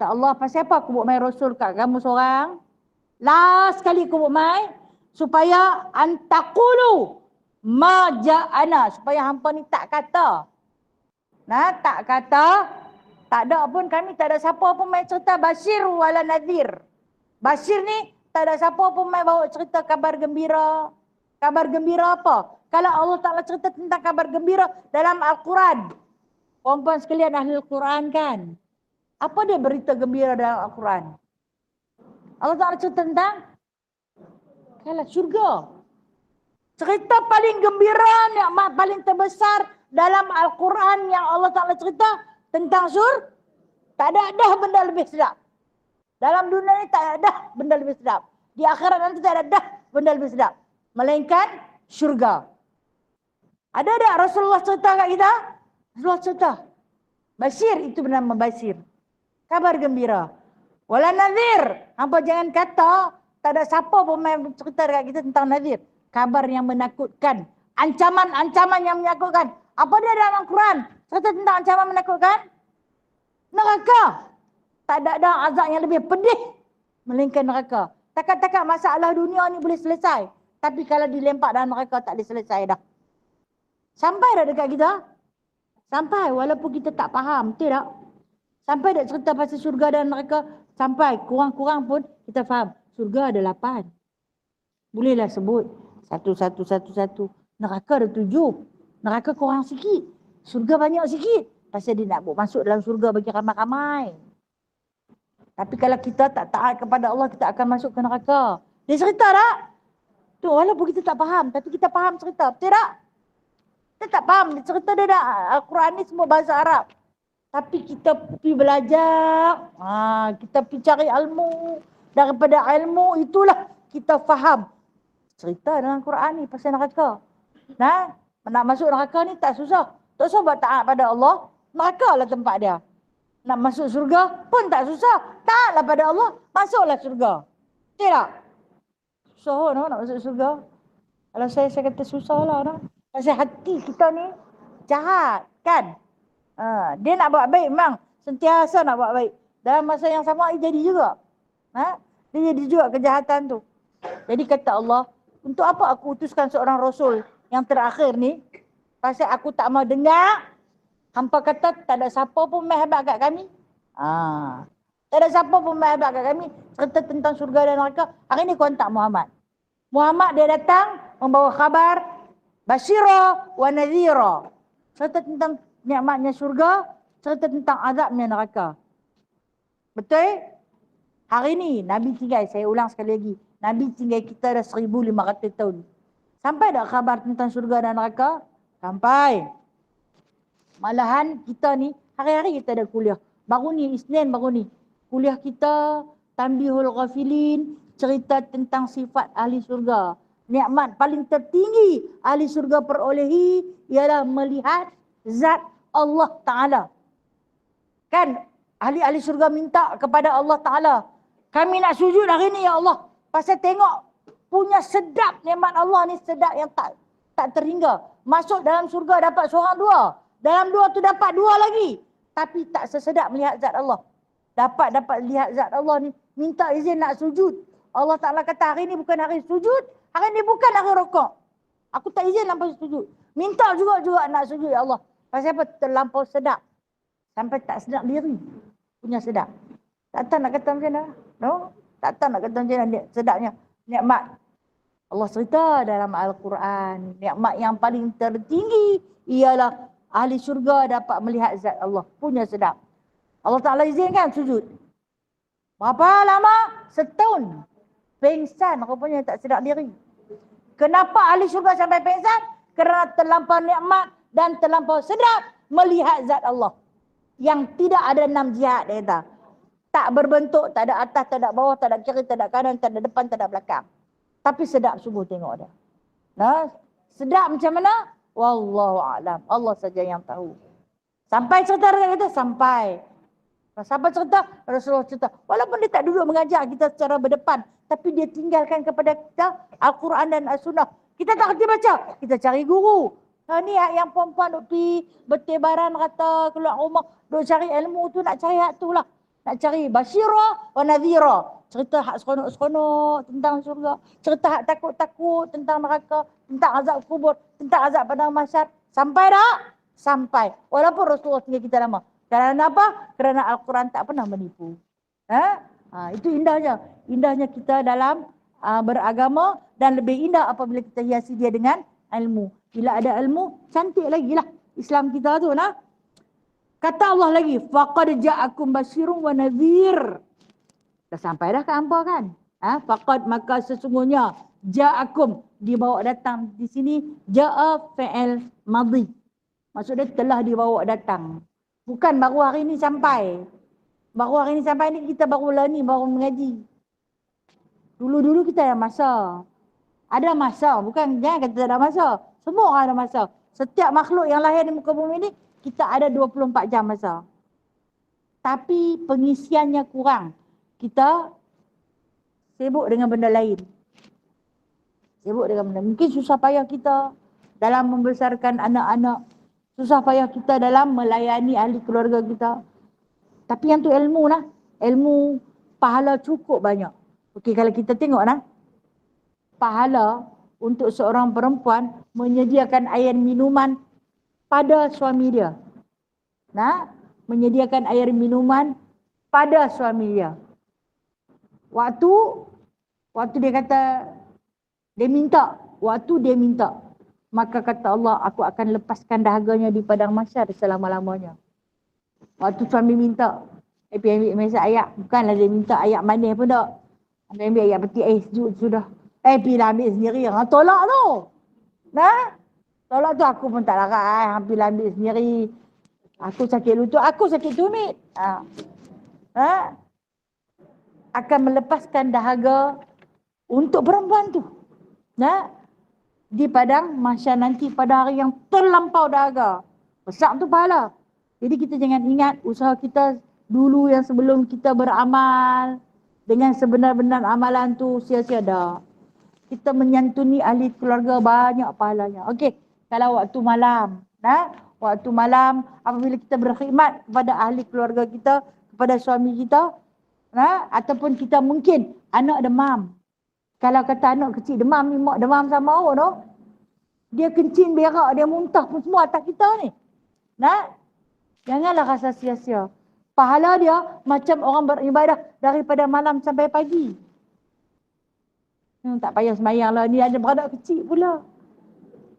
Allah, pasal apa aku buat main rasul kat kamu seorang? Last kali aku buat main supaya antaqulu ma ja'ana, supaya hampa ni tak kata. Nah, tak kata, tak ada pun, kami tak ada siapa pun main cerita basyir wala nadhir. Basyir ni tak ada siapa pun main bawa cerita kabar gembira. Kabar gembira apa? Kalau Allah Ta'ala cerita tentang kabar gembira dalam Al-Quran. Puan-puan sekalian ahli Al-Quran kan? Apa dia berita gembira dalam Al-Quran? Allah Ta'ala cerita tentang syurga. Cerita paling gembira, nikmat paling terbesar dalam Al-Quran yang Allah Ta'ala cerita tentang surga. Tak ada benda lebih sedap. Dalam dunia ni tak ada benda lebih sedap. Di akhirat nanti tak ada benda lebih sedap. Melainkan syurga. Ada tak Rasulullah cerita kat kita? Rasulullah cerita. Basyir, itu bernama Basyir. Kabar gembira. Wala nadhir. Hampa jangan kata, tak ada siapa pun main cerita dekat kita tentang nadhir. Kabar yang menakutkan. Ancaman-ancaman yang menakutkan. Apa dia dalam Al-Quran? Cerita tentang ancaman menakutkan? Neraka. Tak ada azab yang lebih pedih melainkan neraka. Takat-takat masalah dunia ni boleh selesai. Tapi kalau dilempak dalam neraka tak boleh selesai dah. Sampai dah dekat kita? Sampai walaupun kita tak faham. Betul tak? Sampai dah cerita pasal surga dan neraka? Sampai kurang-kurang pun kita faham. Surga ada 8. Bolehlah sebut. Satu. Neraka ada 7. Neraka kurang sikit. Surga banyak sikit. Pasal dia nak buat masuk dalam surga bagi ramai-ramai. Tapi kalau kita tak taat kepada Allah, kita akan masuk ke neraka. Dia cerita tak? Tu, walaupun kita tak faham, tapi kita faham cerita. Betul tak? Kita tak faham. Dia cerita dia dah. Al-Quran ni semua bahasa Arab. Tapi kita pergi belajar. Kita pergi cari ilmu. Daripada ilmu itulah kita faham. Cerita dalam Quran ni pasal neraka. Nah, nak masuk neraka ni tak susah. Tak susah buat taat pada Allah. Neraka lah tempat dia. Nak masuk surga pun tak susah. Taatlah pada Allah, masuklah surga. Betul tak? Susah nak masuk surga. Kalau saya kata susah lah. Pasal hati kita ni jahat kan. Dia nak buat baik memang. Sentiasa nak buat baik. Dalam masa yang sama dia jadi juga. Dia jadi juga kejahatan tu. Jadi kata Allah, untuk apa aku utuskan seorang Rasul yang terakhir ni? Pasal aku tak mau dengar. Hampa kata tak ada siapa pun main hebat kat kami. Tak ada siapa pun main hebat kat kami. Cerita tentang surga dan neraka. Hari ni kau hantar Muhammad. Muhammad dia datang membawa khabar basyira wa nadhira. Cerita tentang nikmatnya surga. Cerita tentang azabnya neraka. Betul? Hari ni Nabi tinggal, saya ulang sekali lagi. Nabi tinggal kita dah 1500 tahun. Sampai tak khabar tentang surga dan neraka? Sampai. Malahan kita ni, hari-hari kita ada kuliah. Baru ni, Isnin baru ni. Kuliah kita, Tanbihul Ghafilin, cerita tentang sifat ahli surga. Nikmat paling tertinggi ahli surga perolehi ialah melihat zat Allah Ta'ala. Kan, ahli-ahli surga minta kepada Allah Ta'ala. Kami nak sujud hari ni ya Allah. Pasal tengok punya sedap nikmat Allah ni, sedap yang tak terhingga. Masuk dalam surga dapat seorang dua. Dalam dua tu dapat dua lagi. Tapi tak sesedap melihat zat Allah. Dapat lihat zat Allah ni. Minta izin nak sujud. Allah Ta'ala kata hari ni bukan hari sujud. Hari ni bukan hari rokok. Aku tak izin sampai sujud. Minta juga nak sujud ya Allah. Pasal apa? Terlampau sedap. Sampai tak sedap diri. Punya sedap. Tak tahu nak kata macam mana. No? Tak tahu nak kata macam mana sedapnya. Nikmat. Allah cerita dalam Al-Quran. Nikmat yang paling tertinggi ialah ahli syurga dapat melihat zat Allah. Punya sedap. Allah Ta'ala izinkan sujud. Berapa lama? Setahun. Pengsan rupanya tak sedap diri. Kenapa ahli syurga sampai pengsan? Kerana terlampau nikmat dan terlampau sedap melihat zat Allah. Yang tidak ada 6 jihad dia kata. Tak berbentuk, tak ada atas, tak ada bawah, tak ada kiri, tak ada kanan, tak ada depan, tak ada belakang. Tapi sedap sungguh tengok dia. Nah, sedap macam mana? Wallahu a'lam. Allah saja yang tahu. Sampai cerita dia kata sampai. Sahabat cerita, Rasulullah cerita. Walaupun dia tak duduk mengajar kita secara berdepan, tapi dia tinggalkan kepada kita Al-Quran dan As-Sunnah. Kita tak kerti baca, kita cari guru. Ni yang perempuan duk pergi bertebaran kata keluar rumah, duk cari ilmu tu, nak cari hak tu lah. Nak cari basyira wa nadhira. Cerita hak seronok-seronok tentang syurga. Cerita hak takut-takut tentang neraka, tentang azab kubur, tentang azab padang mahsyar. Sampai tak? Sampai. Walaupun Rasulullah tinggal kita lama. Kerana apa? Kerana Al-Quran tak pernah menipu. Itu indahnya. Indahnya kita dalam beragama, dan lebih indah apabila kita hiasi dia dengan ilmu. Bila ada ilmu, cantik lagi lah Islam kita tu. Kata Allah lagi, faqad ja'akum basyirun wa nadhir. Dah sampai dah ke hampa kan? Faqad, maka sesungguhnya, ja'akum, dibawa datang di sini, ja'a fi'il madhi. Maksudnya telah dibawa datang. Bukan baru hari ni sampai. Baru hari ni sampai ni kita baru baru mengaji. Dulu-dulu kita ada masa. Ada masa, bukan jangan kata tak ada masa. Semua orang ada masa. Setiap makhluk yang lahir di muka bumi ni, kita ada 24 jam masa. Tapi pengisiannya kurang. Kita sibuk dengan benda lain. Sibuk dengan benda. Mungkin susah payah kita dalam membesarkan anak-anak. Susah payah kita dalam melayani ahli keluarga kita. Tapi yang tu ilmu lah. Ilmu pahala cukup banyak. Okey, kalau kita tengok pahala untuk seorang perempuan menyediakan air minuman pada suami dia. Menyediakan air minuman pada suami dia. Waktu dia kata, dia minta. Waktu dia minta. Maka kata Allah, aku akan lepaskan dahaganya di padang mahsyar selama-lamanya. Waktu suami minta, ambil mesej ayat. Bukanlah dia minta ayat manis pun tak. Ambil ayat peti air sejuk sudah. Pergilah ambil sendiri. Tolak tu. Tolak tu aku pun tak larat. Pergilah ambil sendiri. Aku sakit lutut, aku sakit tumit. Akan melepaskan dahaga untuk perempuan tu. Di padang mahsyar nanti pada hari yang terlampau dahaga. Besar tu pahala. Jadi kita jangan ingat usaha kita dulu yang sebelum kita beramal dengan sebenar-benar amalan tu sia-sia dah. Kita menyantuni ahli keluarga banyak pahalanya. Okey, kalau waktu malam, waktu malam apabila kita berkhidmat kepada ahli keluarga kita, kepada suami kita, ataupun kita mungkin anak demam. Kalau kata anak kecil demam ni, mak demam sama orang tu. Dia kencing, berak, dia muntah pun semua atas kita ni. Janganlah rasa sia-sia. Pahala dia macam orang beribadah daripada malam sampai pagi. Tak payah semayang lah. Ni ada beranak kecil pula.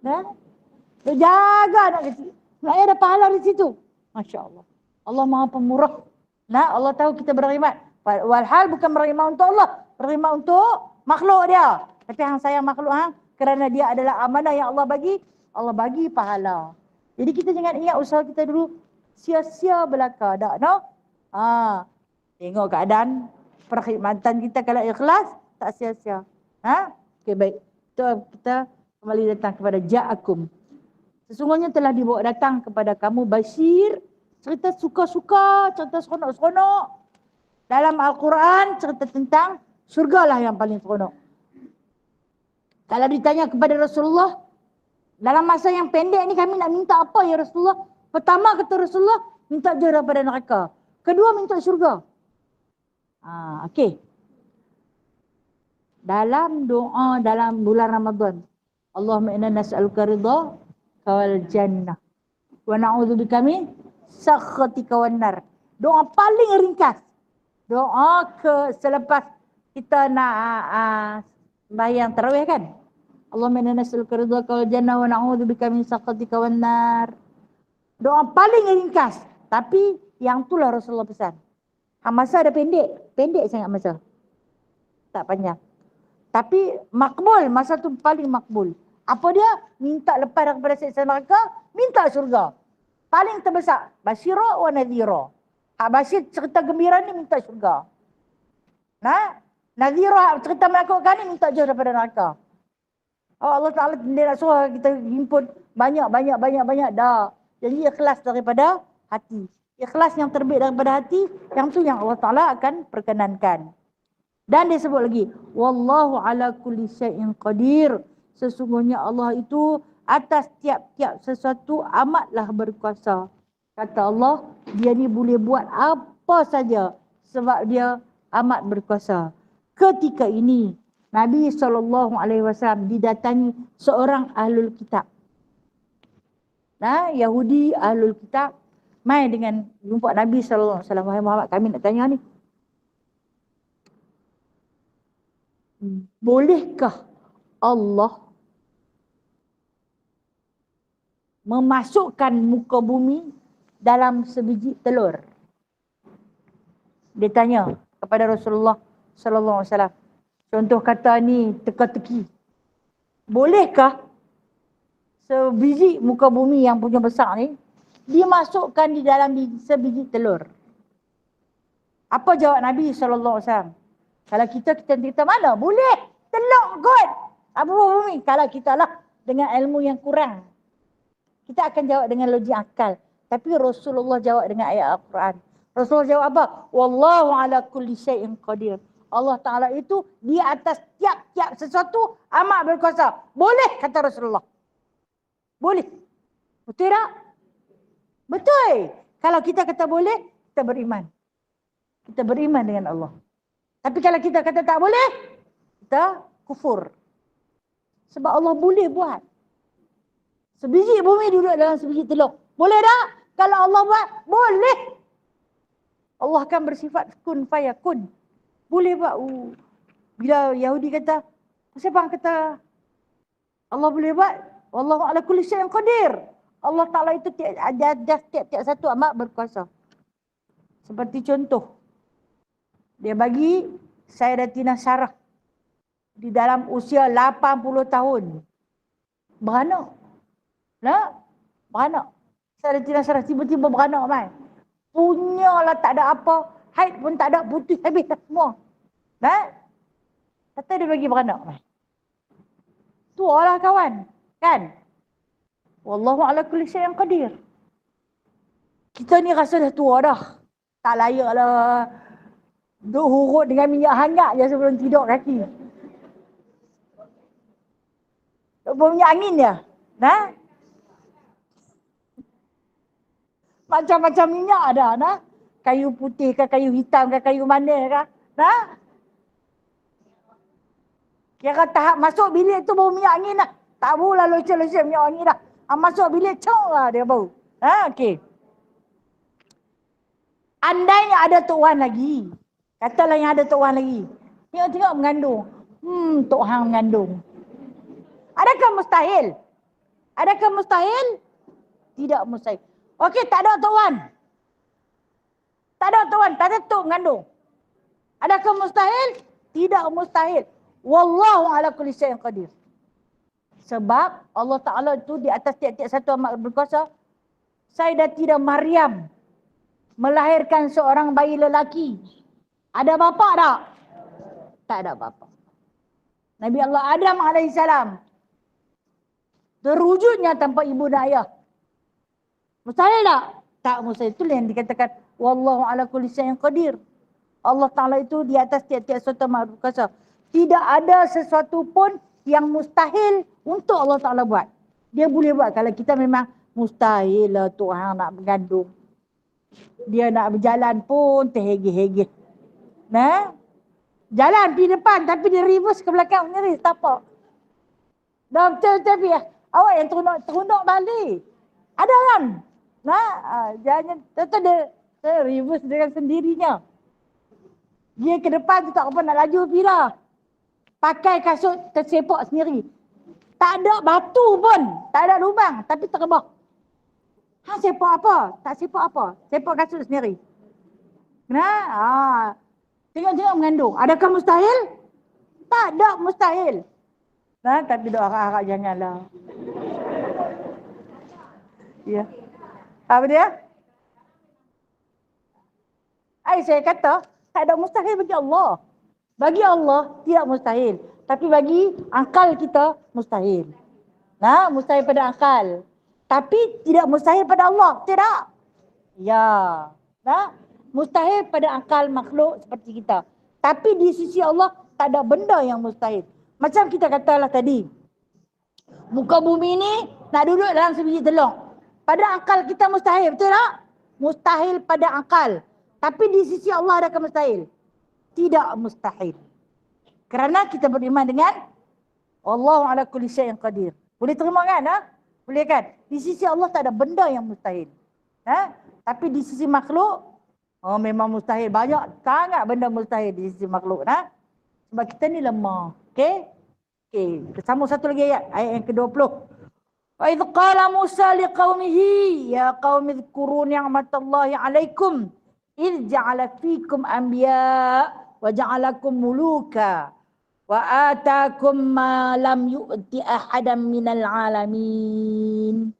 Dia jaga anak kecil. Sebenarnya ada pahala di situ. Masya Allah. Allah Maha Pemurah. Allah tahu kita berkhidmat. Walhal bukan berkhidmat untuk Allah. Berkhidmat untuk makhluk dia. Tapi yang sayang makhluk kerana dia adalah amanah yang Allah bagi pahala. Jadi kita jangan ingat usaha kita dulu sia-sia belaka. Tak, tengok keadaan perkhidmatan kita kalau ikhlas, tak sia-sia. Okey, baik. Kita kembali datang kepada ja'akum. Sesungguhnya telah dibawa datang kepada kamu basyir, cerita suka-suka, cerita seronok-seronok. Dalam Al-Quran cerita tentang syurga lah yang paling seronok. Kalau ditanya kepada Rasulullah, dalam masa yang pendek ni kami nak minta apa ya Rasulullah? Pertama kata Rasulullah, minta jauh daripada neraka. Kedua minta syurga. Okey. Dalam doa dalam bulan Ramadan, Allahumma inna nas'aluka ridha wal jannah wa na'udzubika min sakhatika wan nar. Doa paling ringkas. Doa selepas kita nak sembahyang tarawih kan? Allahumma inna nas'aluka ridhaka wal jannah wa na'udzubika min sakhatika wan nar. Doa paling ringkas, tapi yang itulah Rasulullah pesan. Masa ada pendek sangat masa. Tak panjang. Tapi makbul, masa tu paling makbul. Apa dia? Minta lepas daripada siksa neraka, minta syurga. Paling terbesar, basyira wa nadhira. Basyir cerita gembira ni minta syurga. Nadhira cerita menakutkan ni minta jauh daripada neraka. Allah Ta'ala dia nak suruh kita himpun banyak dah. Jadi ikhlas daripada hati. Ikhlas yang terbit daripada hati, yang tu yang Allah Ta'ala akan perkenankan. Dan dia sebut lagi, wallahu ala kulli syai'in qadir. Sesungguhnya Allah itu atas tiap-tiap sesuatu amatlah berkuasa. Kata Allah, dia ni boleh buat apa saja sebab dia amat berkuasa. Ketika ini Nabi SAW didatangi seorang ahlul kitab. Nah, Yahudi ahlul kitab mai dengan jumpa Nabi SAW. Wahai Muhammad, kami nak tanya ni, bolehkah Allah memasukkan muka bumi dalam sebiji telur? Dia tanya kepada Rasulullah sallallahu alaihi wasallam. Contoh kata ni teka-teki. Bolehkah sebiji muka bumi yang punya besar ni dimasukkan di dalam sebiji telur? Apa jawab Nabi sallallahu alaihi wasallam? Kalau kita mana? Boleh. Telur kot. Apa bumi? Kalau kita lah dengan ilmu yang kurang, kita akan jawab dengan logik akal. Tapi Rasulullah jawab dengan ayat Al-Quran. Rasulullah jawab apa? Wallahu ala kulli syai'in qadir. Allah Ta'ala itu di atas tiap-tiap sesuatu amat berkuasa. Boleh, kata Rasulullah. Boleh. Betul tak? Betul. Kalau kita kata boleh, kita beriman. Kita beriman dengan Allah. Tapi kalau kita kata tak boleh, kita kufur. Sebab Allah boleh buat. Sebiji bumi duduk dalam sebiji telur. Boleh tak? Kalau Allah buat, boleh. Allah akan bersifat kun fayakun. Boleh buat. Bila Yahudi kata, siapa kata Allah boleh buat? Wallahu ala kulli syai'in qadir. Allah Ta'ala itu tiap-tiap satu amat berkuasa. Seperti contoh, dia bagi Sayyidatina Sarah di dalam usia 80 tahun. Beranak. Nah, beranak. Sayyidatina Sarah tiba-tiba beranak mai. Punyalah tak ada apa. Haid pun tak ada, putih habis dah semua. Nah, kata dia bagi beranak mai. Tua lah kawan. Kan? Wallahu ala kulli syai'in qadir. Kita ni rasa dah tua dah. Tak layak lah. Duk hurut dengan minyak hangat je sebelum tidur kaki. Duk minyak angin je. Nah? Macam-macam minyak ada. Nah? Kayu putih ke, kayu hitam ke, kayu mana ke. Nah? Kira tahap masuk bilik tu bau minyak angin dah. Tak bau lah loceng-loceng minyak angin dah. Masuk bilik cong lah dia bau. Ha, okey. Andainya ada Tok Wan lagi. Katalah yang ada Tok Wan lagi. Tengok mengandung. Tok Hang mengandung. Adakah mustahil? Adakah mustahil? Tidak mustahil. Okey, tak ada Tok Wan. Tak ada Tok Wan, tak ada Tok mengandung. Adakah mustahil? Tidak mustahil. Wallahu ala kulli syai'in qadir. Sebab Allah Ta'ala itu di atas tiap-tiap satu amat berkuasa. Sayyidatina Maryam melahirkan seorang bayi lelaki. Ada bapa tak? Tak ada bapa. Nabi Allah Adam AS terwujudnya tanpa ibu dan ayah. Mustahil tak? Tak mustahil. Itu yang dikatakan wallahu ala kulli syai'in qadir. Allah Ta'ala itu di atas tiap-tiap sesuatu amat berkuasa. Tidak ada sesuatu pun yang mustahil untuk Allah Ta'ala buat. Dia boleh buat. Kalau kita memang mustahil lah Tuhan nak mengandung. Dia nak berjalan pun terhege-hege. Nah, jalan pergi depan tapi dia reverse ke belakang nyaris tapak. Dah betul-betul ya. Awak yang terunduk balik. Ada kan? Nah, jangan tentu dia reverse dengan sendirinya. Dia ke depan tu tak apa nak laju pergi lah. Pakai kasut tersepak sendiri. Tak ada batu pun. Tak ada lubang. Tapi terbang. Sepak apa? Tak sepak apa. Sepak kasut sendiri. Nah, tengok-tengok mengandung. Adakah mustahil? Tak ada mustahil. Nah, tapi doa harap janganlah. Ya. Apa dia? Saya kata, tak ada mustahil bagi Allah. Bagi Allah tidak mustahil. Tapi bagi akal kita mustahil. Nah, mustahil pada akal. Tapi tidak mustahil pada Allah. Tidak. Ya. Nah, mustahil pada akal makhluk seperti kita. Tapi di sisi Allah tak ada benda yang mustahil. Macam kita katalah tadi, muka bumi ni nak duduk dalam sebiji telur. Pada akal kita mustahil, betul tak? Mustahil pada akal. Tapi di sisi Allah adakah mustahil? Tidak mustahil. Kerana kita beriman dengan Wallahu ala kulli syai'in qadir. Boleh terima kan? Ha? Boleh kan? Di sisi Allah tak ada benda yang mustahil. Ha? Tapi di sisi makhluk, oh memang mustahil. Banyak sangat benda mustahil di sisi makhluk. Ha? Sebab kita ni lemah. Okey? Okey. Sambung satu lagi ayat yang ke-20. Wa idh qala Musa liqaumihi ya qaumi dzkuru ni'matallahi 'alaikum idh ja'ala fikum anbiya wa ja'alakum muluka wa atakum ma lam yu'ti ahadan minal alamin.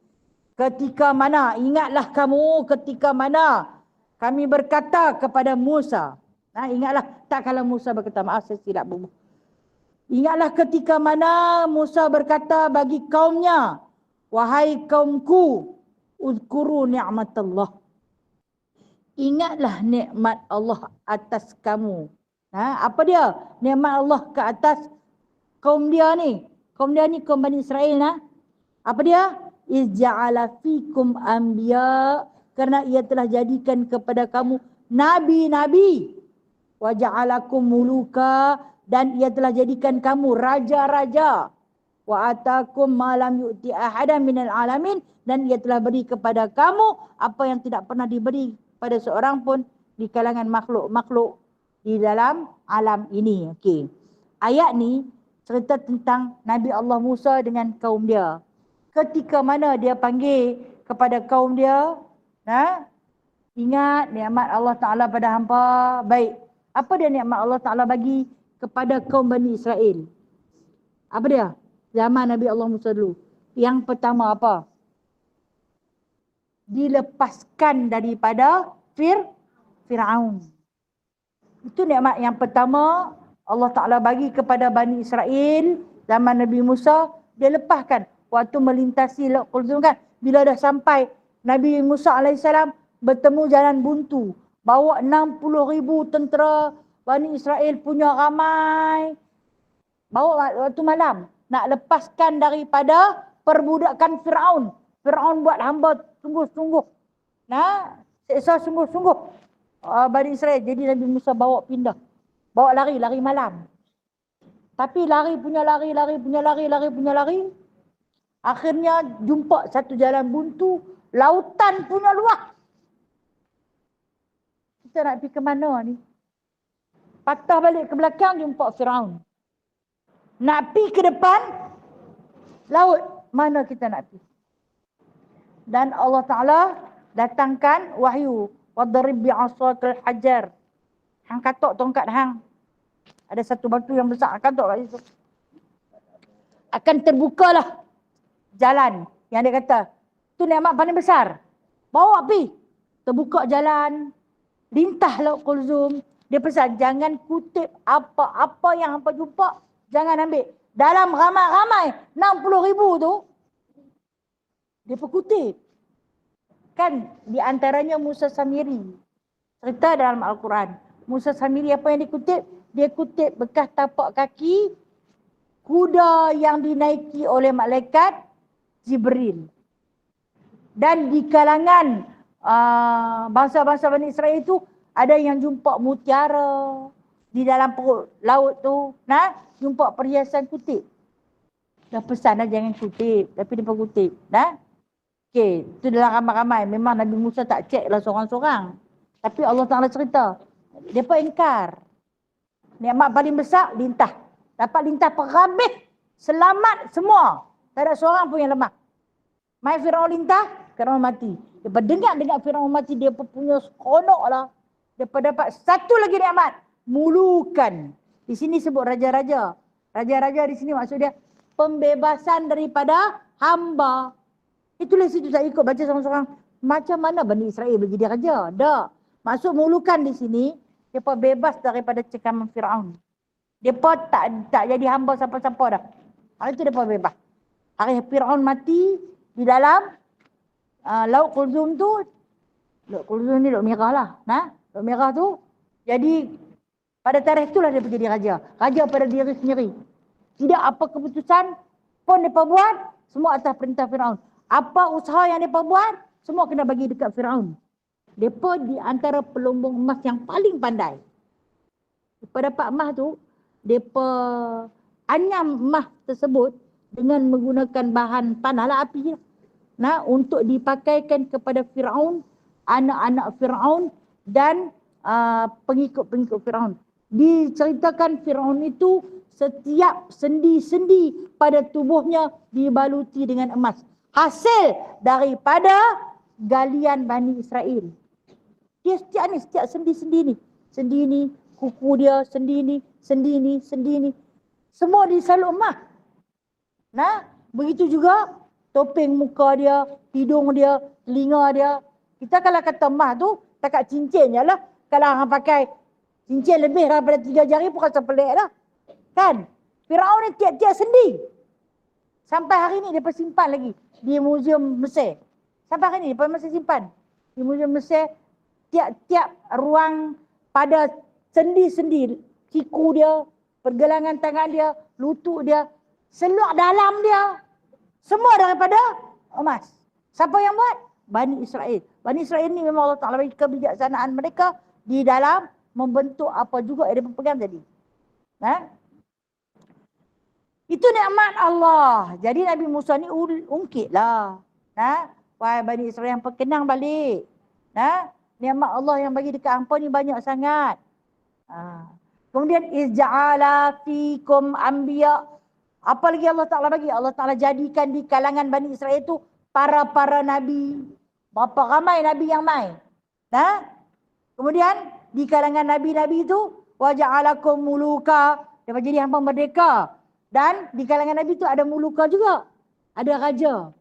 Ketika mana, ingatlah kamu ketika mana kami berkata kepada Musa. Nah, ingatlah, tak kala Musa berkata, maaf saya silap bubu. Ingatlah ketika mana Musa berkata bagi kaumnya, wahai kaumku, uzkuru ni'matallah. Ingatlah nikmat Allah atas kamu. Ha, apa dia? Nikmat Allah ke atas kaum dia ni. Kaum dia ni kaum Bani Israel. Nah. Apa dia? Izja'ala fikum anbiya. Kerana ia telah jadikan kepada kamu nabi-nabi. Wa ja'alakum muluka. Dan ia telah jadikan kamu raja-raja. Wa atakum ma lam yu'ti ahadan minal alamin. Dan ia telah beri kepada kamu apa yang tidak pernah diberi pada seorang pun di kalangan makhluk-makhluk di dalam alam ini. Okey. Ayat ni cerita tentang Nabi Allah Musa dengan kaum dia. Ketika mana dia panggil kepada kaum dia, nah, ingat nikmat Allah Ta'ala pada hampa. Baik. Apa dia nikmat Allah Ta'ala bagi kepada kaum Bani Israel? Apa dia? Zaman Nabi Allah Musa dulu. Yang pertama apa? Dilepaskan daripada Fir'aun. Itu nikmat yang pertama Allah Ta'ala bagi kepada Bani Israel zaman Nabi Musa. Dia lepaskan waktu melintasi Laut Kulzum kan. Bila dah sampai Nabi Musa AS bertemu jalan buntu. Bawa 60,000 tentera Bani Israel punya ramai. Bawa waktu malam. Nak lepaskan daripada perbudakan Fir'aun. Fir'aun buat hamba sungguh-sungguh. Nah, seksa sungguh-sungguh. Bani Israel. Jadi Nabi Musa bawa pindah. Bawa lari malam. Tapi lari punya lari. Akhirnya jumpa satu jalan buntu. Lautan punya luas. Kita nak pergi ke mana ni? Patah balik ke belakang jumpa Fir'aun. Nak pergi ke depan laut. Mana kita nak pergi? Dan Allah Ta'ala datangkan wahyu. Wadrib bi'asakal hajar. Hang katok tongkat hang. Ada satu batu yang besar. Katok kat situ. Akan terbukalah jalan. Yang dia kata, tu nikmat paling besar. Bawa pergi. Terbuka jalan. Lintah Laut Kulzum. Dia pesan, jangan kutip apa-apa yang hampa jumpa. Jangan ambil. Dalam ramai-ramai 60,000 tu. Dia perkutip. Kan di antaranya Musa Samiri. Cerita dalam Al-Quran. Musa Samiri apa yang dikutip? Dia kutip bekas tapak kaki kuda yang dinaiki oleh malaikat Jibril. Dan di kalangan bangsa-bangsa Bani Israel itu ada yang jumpa mutiara di dalam perut laut tu. Nah, jumpa perhiasan kutip. Dah pesan dah jangan kutip. Tapi dia kutip. Nah. Okey, itu dalam ramai-ramai. Memang Nabi Musa tak cek lah seorang-seorang. Tapi Allah Ta'ala cerita. Mereka ingkar. Nikmat paling besar, lintah. Dapat lintah perhabis. Selamat semua. Tak ada seorang pun yang lemah. Mai Fir'aun lintah, Fir'aun mati. Lepas dengar Fir'aun mati, dia punya seronok lah. Lepas dapat satu lagi nikmat. Mulukan. Di sini sebut raja-raja. Raja-raja di sini maksud dia pembebasan daripada hamba. Itulah situ saya ikut baca seorang-seorang. Macam mana Bani Israel boleh jadi raja? Tak. Maksud mulukan di sini, mereka bebas daripada cekaman Fir'aun. Mereka tak jadi hamba siapa-siapa dah. Hari itu mereka bebas. Hari Fir'aun mati di dalam Laut Kulzum tu, Lok Kulzum ni Lok Merah lah. Nah, Lok Merah tu jadi pada tarikh itulah dia menjadi raja. Raja pada diri sendiri. Tidak apa keputusan pun mereka buat, semua atas perintah Firaun. Apa usaha yang mereka buat, semua kena bagi dekat Firaun. Mereka di antara pelumbung emas yang paling pandai. Mereka dapat emas tu, mereka anyam emas tersebut dengan menggunakan bahan panah lah, api. Nah, untuk dipakaikan kepada Firaun, anak-anak Firaun dan pengikut-pengikut Firaun. Diceritakan Firaun itu setiap sendi-sendi pada tubuhnya dibaluti dengan emas. Hasil daripada galian Bani Israel. Dia setiap sendi-sendi ni. Sendi ni, kuku dia, sendi ni, sendi ni, sendi ni. Semua disalut emas. Nah, begitu juga topeng muka dia, hidung dia, telinga dia. Kita kalau kata emas tu, takat cincin je lah. Kalau orang pakai cincin lebih daripada 3 jari pun rasa pelik lah. Kan? Firaun ni tiap-tiap sendi. Sampai hari ni dia simpan lagi di Museum Mesir. Sampai hari ni dia masih simpan. Di Museum Mesir, tiap-tiap ruang pada sendi-sendi, siku dia, pergelangan tangan dia, lutut dia, seluk dalam dia, semua daripada emas. Siapa yang buat? Bani Israel. Bani Israel ni memang Allah Ta'ala bagi kebijaksanaan mereka di dalam membentuk apa juga yang dia pegang tadi. Itu nikmat Allah. Jadi Nabi Musa ni ungkit lah. Wahai Bani Israel yang perkenang balik. Nikmat Allah yang bagi dekat hampa ni banyak sangat. Kemudian izja'ala fikum anbiya. Apa lagi Allah Ta'ala bagi? Allah Ta'ala jadikan di kalangan Bani Israel itu para-para nabi. Berapa ramai nabi yang main. Kemudian di kalangan nabi-nabi itu waja'alakum muluka. Dia jadi hamba merdeka. Dan di kalangan nabi itu ada muluka juga. Ada raja.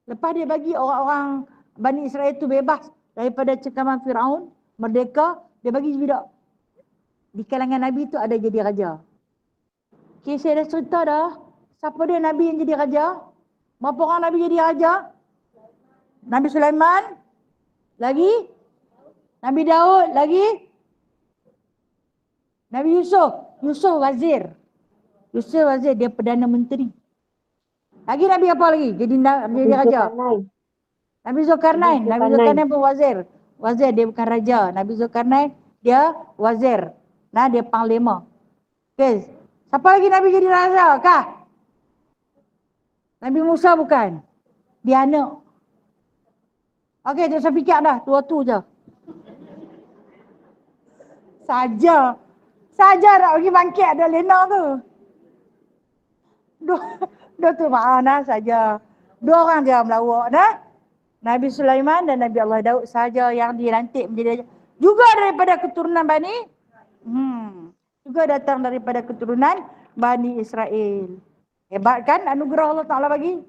Lepas dia bagi orang-orang Bani Israel itu bebas daripada cekaman Firaun, merdeka, dia bagi juga. Di kalangan nabi itu ada jadi raja. Okay, saya dah cerita dah. Siapa dia nabi yang jadi raja? Berapa orang nabi jadi raja? Nabi Sulaiman. Lagi? Nabi Daud. Lagi? Nabi Yusuf. Yusuf wazir. Yusuf wazir, dia Perdana Menteri. Lagi Nabi apa lagi? Jadi raja. Nabi Zulkarnain. Nabi Zulkarnain pun wazir. Wazir, dia bukan raja. Nabi Zulkarnain, dia wazir. Dia panglima. Okay. Siapa lagi Nabi jadi raja kah? Nabi Musa bukan. Dia anak. Okey, tak usah fikir dah. Tua tu je. Saja nak pergi bangkit ada Lena tu. Dua tu maaf saja. 2 orang je melawak Nabi Sulaiman dan Nabi Allah Daud saja yang dilantik menjadi raja. Juga daripada keturunan Bani juga datang daripada keturunan Bani Israel. Hebat kan anugerah Allah Ta'ala bagi?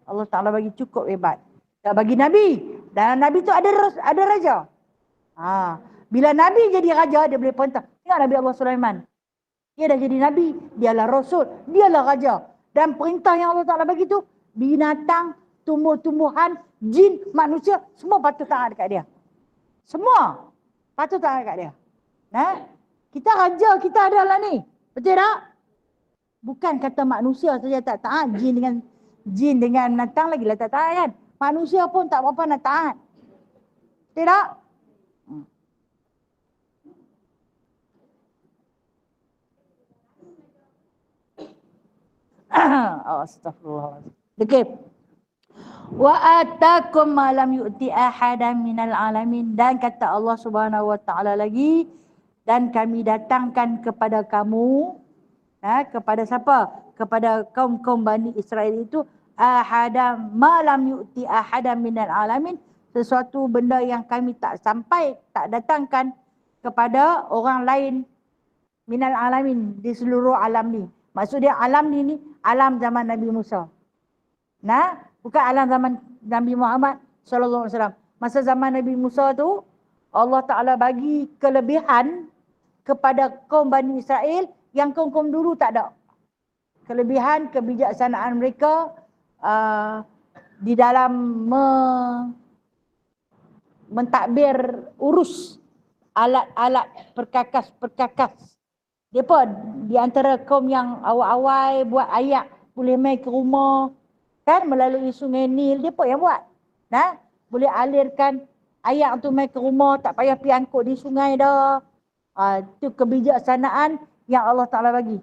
Allah Ta'ala bagi cukup hebat. Tak bagi Nabi. Dan Nabi tu ada raja. Bila Nabi jadi raja, dia boleh perintah. Tengok Nabi Allah Sulaiman. Dia dah jadi Nabi. Dialah Rasul. Dialah raja. Dan perintah yang Allah Ta'ala bagi tu, binatang, tumbuh-tumbuhan, jin, manusia, semua patut taat dekat dia. Semua patut taat dekat dia. Kita raja, kita adalah ni. Betul tak? Bukan kata manusia saja tak taat. Jin dengan binatang lagi lah tak taat kan. Manusia pun tak berapa nak taat. Betul tak? Astagfirullah. Okey. Wa atakum ma lam yu'ti ahadan minal alamin. Dan kata Allah Subhanahu wa taala lagi, dan kami datangkan kepada kamu, kepada siapa? Kepada kaum-kaum Bani Israel itu, ahadam ma lam yu'ti ahadan minal alamin, sesuatu benda yang kami tak datangkan kepada orang lain minal alamin, di seluruh alam ni. Maksudnya alam ni alam zaman Nabi Musa. Bukan alam zaman Nabi Muhammad sallallahu alaihi wasallam. Masa zaman Nabi Musa tu Allah Taala bagi kelebihan kepada kaum Bani Israel yang kaum-kaum dulu tak ada. Kelebihan kebijaksanaan mereka di dalam mentadbir urus alat-alat perkakas-perkakas. Depa di antara kaum yang awal-awal buat ayak boleh mai ke rumah kan melalui sungai Nil, depa yang buat. Nah, boleh alirkan ayak tu mai ke rumah, tak payah pi angkut di sungai dah. Itu kebijaksanaan yang Allah Taala bagi.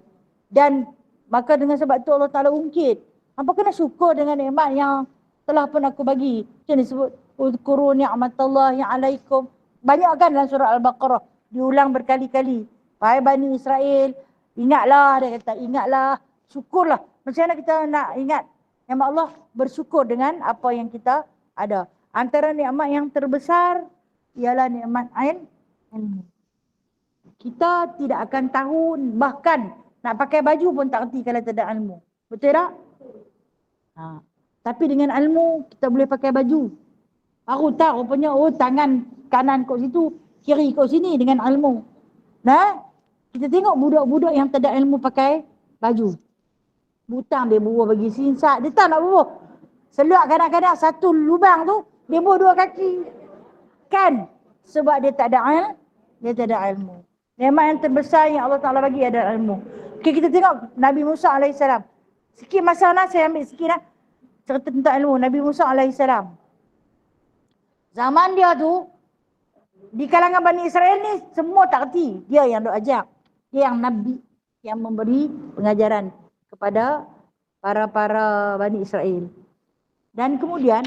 Dan maka dengan sebab tu Allah Taala ungkit, hampa kena syukur dengan nikmat yang telah pun aku bagi. Macam disebut uzkuru ni'matallahi 'alaikum. Banyak kan dalam surah Al-Baqarah diulang berkali-kali. Wahai Bani Israel, ingatlah, dia kata, ingatlah, syukurlah. Macam mana kita nak ingat nikmat Allah? Bersyukur dengan apa yang kita ada. Antara nikmat yang terbesar ialah nikmat ilmu. Kita tidak akan tahu, bahkan nak pakai baju pun tak erti kalau tak ada ilmu. Betul tak? Tapi dengan ilmu kita boleh pakai baju. Aku tahu rupanya tangan kanan kat situ, kiri kat sini dengan ilmu. Nah, kita tengok budak-budak yang tak ada ilmu pakai baju. Butang dia buruh bagi sinsak, dia tak nak buruh. Seluak kadang-kadang satu lubang tu, dia buruh 2 kaki. Kan? Sebab dia tak ada ilmu. Nikmat yang terbesar yang Allah Ta'ala bagi adalah ilmu. Okay, kita tengok Nabi Musa AS. Sikit masalah saya ambil sikit lah. Cerita tentang ilmu. Nabi Musa AS. Zaman dia tu, di kalangan Bani Israel ni, semua tak erti. Dia yang duk ajak. Dia yang Nabi, yang memberi pengajaran kepada para Bani Israel. Dan kemudian,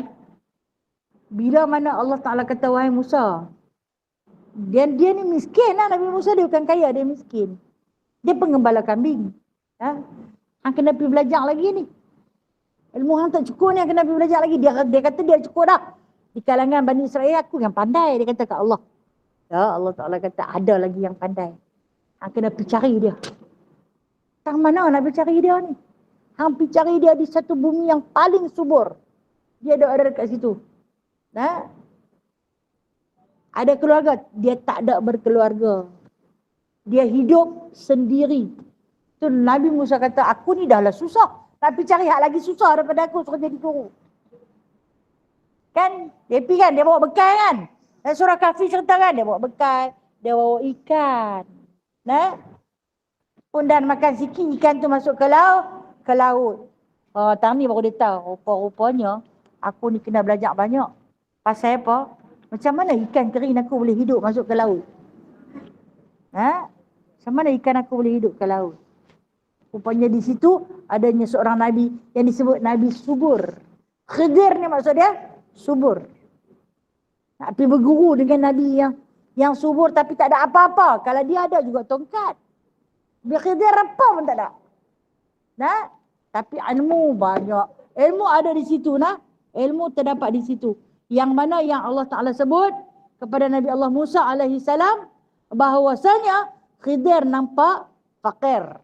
bila mana Allah Ta'ala kata, wahai Musa, dia ni miskin lah. Nabi Musa dia bukan kaya, dia miskin. Dia pengembala kambing. Hang kena pergi belajar lagi ni. Ilmu hang tak cukup ni, hang kena pergi belajar lagi. Dia kata dia cukup dah. Di kalangan Bani Israel aku yang pandai, dia kata kat Allah. Ya, Allah Ta'ala kata ada lagi yang pandai. Hang kena pergi cari dia. Tang mana nak pergi cari dia ni? Hang pergi cari dia di satu bumi yang paling subur. Dia ada dekat situ. Ada keluarga, dia tak ada berkeluarga. Dia hidup sendiri. Tu Nabi Musa kata, aku ni dah lah susah. Tapi cari hak lagi susah daripada aku suruh jadi guru. Kan? Dia pergi kan, dia bawa bekal kan? Dan surah Kahfi cerita kan, dia bawa bekal, dia bawa ikan. Pun dan makan sikit, ikan tu masuk ke laut. Tang ni baru dia tahu, rupa-rupanya aku ni kena belajar banyak. Pasal apa? Macam mana ikan kering aku boleh hidup masuk ke laut? Macam mana ikan aku boleh hidup ke laut? Rupanya di situ adanya seorang Nabi yang disebut Nabi Subur. Khidir ni maksud dia subur. Nak pergi berguru dengan Nabi yang subur tapi tak ada apa-apa. Kalau dia ada juga tongkat. Dia Khidir apa pun tak ada. Tapi ilmu banyak. Ilmu ada di situ. Ilmu terdapat di situ. Yang mana yang Allah Ta'ala sebut kepada Nabi Allah Musa AS bahawasanya Khidir nampak fakir.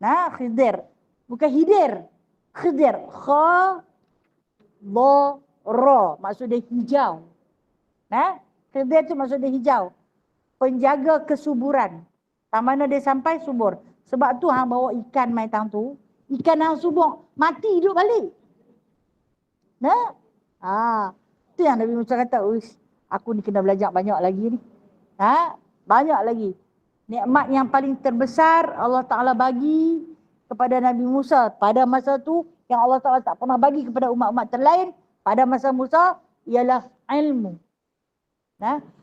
Khidir. Bukan hidir. Khidir. Ra. Maksud dia hijau. Khidir tu maksud dia hijau. Penjaga kesuburan. Tang mana dia sampai subur. Sebab tu hang bawa ikan mai tang tu. Ikan hang subur. Mati hidup balik. Tu yang Nabi Musa kata, aku ni kena belajar banyak lagi ni. Banyak lagi. Nikmat yang paling terbesar Allah Ta'ala bagi kepada Nabi Musa pada masa tu yang Allah Ta'ala tak pernah bagi kepada umat-umat terlain pada masa Musa ialah ilmu.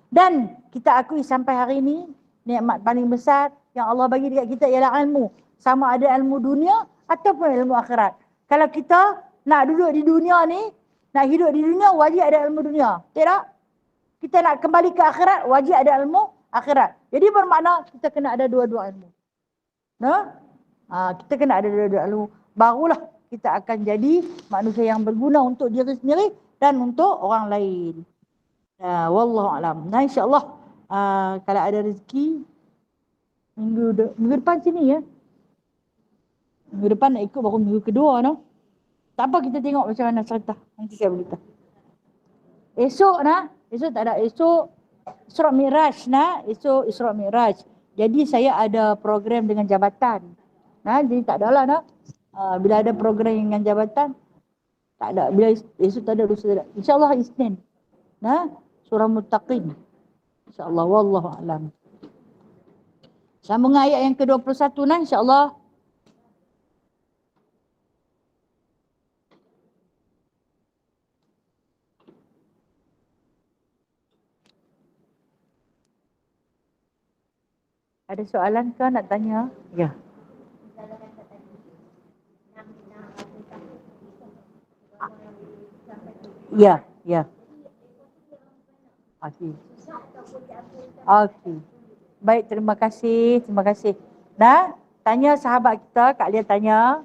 Dan kita akui sampai hari ini nikmat paling besar yang Allah bagi dekat kita ialah ilmu. Sama ada ilmu dunia ataupun ilmu akhirat. Kalau kita nak duduk di dunia ni, nak hidup di dunia, wajib ada ilmu dunia. Tak? Kita nak kembali ke akhirat, wajib ada ilmu akhirat. Jadi bermakna kita kena ada dua-dua ilmu. Kita kena ada dua-dua ilmu. Barulah kita akan jadi manusia yang berguna untuk diri sendiri dan untuk orang lain. Wallahu a'lam. InsyaAllah kalau ada rezeki minggu depan sini ya. Minggu depan nak ikut baru minggu kedua Tak apa, kita tengok macam mana cerita. Nanti saya beritahu. Esok tak ada. Esok Isra Mi'raj Esok Isra Mi'raj. Jadi saya ada program dengan jabatan. Jadi tak ada lah bila ada program dengan jabatan tak ada. Bila esok tak ada, lusa tak ada. InsyaAllah Isnin. Nah, surah Muttaqin. InsyaAllah, wallahu a'lam. Sambung ayat yang ke-21 nah insyaAllah. Ada soalan ke nak tanya? Ya. Ya, ya. Okey. Okey. Baik, terima kasih, terima kasih. Nah, tanya sahabat kita, Kak Lia tanya,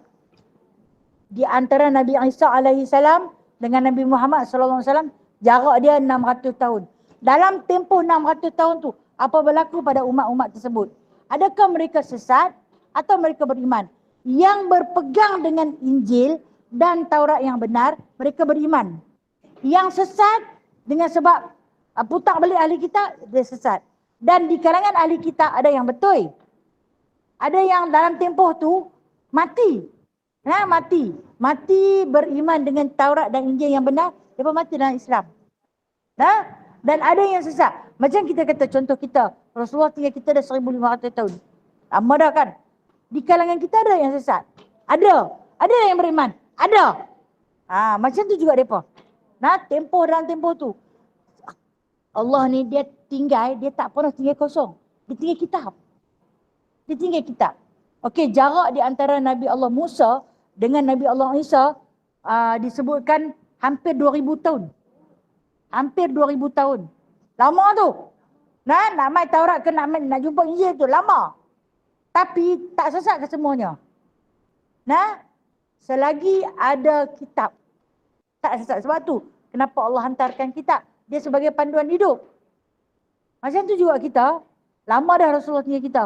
di antara Nabi Isa alaihi salam dengan Nabi Muhammad sallallahu alaihi wasallam jarak dia 600 tahun. Dalam tempoh 600 tahun tu, apa berlaku pada umat-umat tersebut? Adakah mereka sesat atau mereka beriman? Yang berpegang dengan Injil dan Taurat yang benar, mereka beriman. Yang sesat dengan sebab putar balik ahli kita, dia sesat. Dan di kalangan ahli kita ada yang betul. Ada yang dalam tempoh tu mati. Nah, mati beriman dengan Taurat dan Injil yang benar, dia pun mati dalam Islam. Nah, dan ada yang sesat. Macam kita kata contoh kita, Rasulullah tinggal kita dah 1500 tahun. Lama dah kan? Di kalangan kita ada yang sesat. Ada yang beriman. Ada. Macam tu juga depa. Nah, tempoh dalam tempoh tu. Allah ni dia tinggal, dia tak pernah tinggal kosong. Dia tinggal kitab. Okey, jarak di antara Nabi Allah Musa dengan Nabi Allah Isa disebutkan hampir 2000 tahun. Hampir 2000 tahun. Lama tu. Nah, nak mai Taurat ke nak jumpa Injil tu lama. Tapi tak sesat ke semuanya. Nah, selagi ada kitab tak sesat. Sebab tu kenapa Allah hantarkan kitab? Dia sebagai panduan hidup. Macam tu juga kita. Lama dah Rasulullah tinggal kita.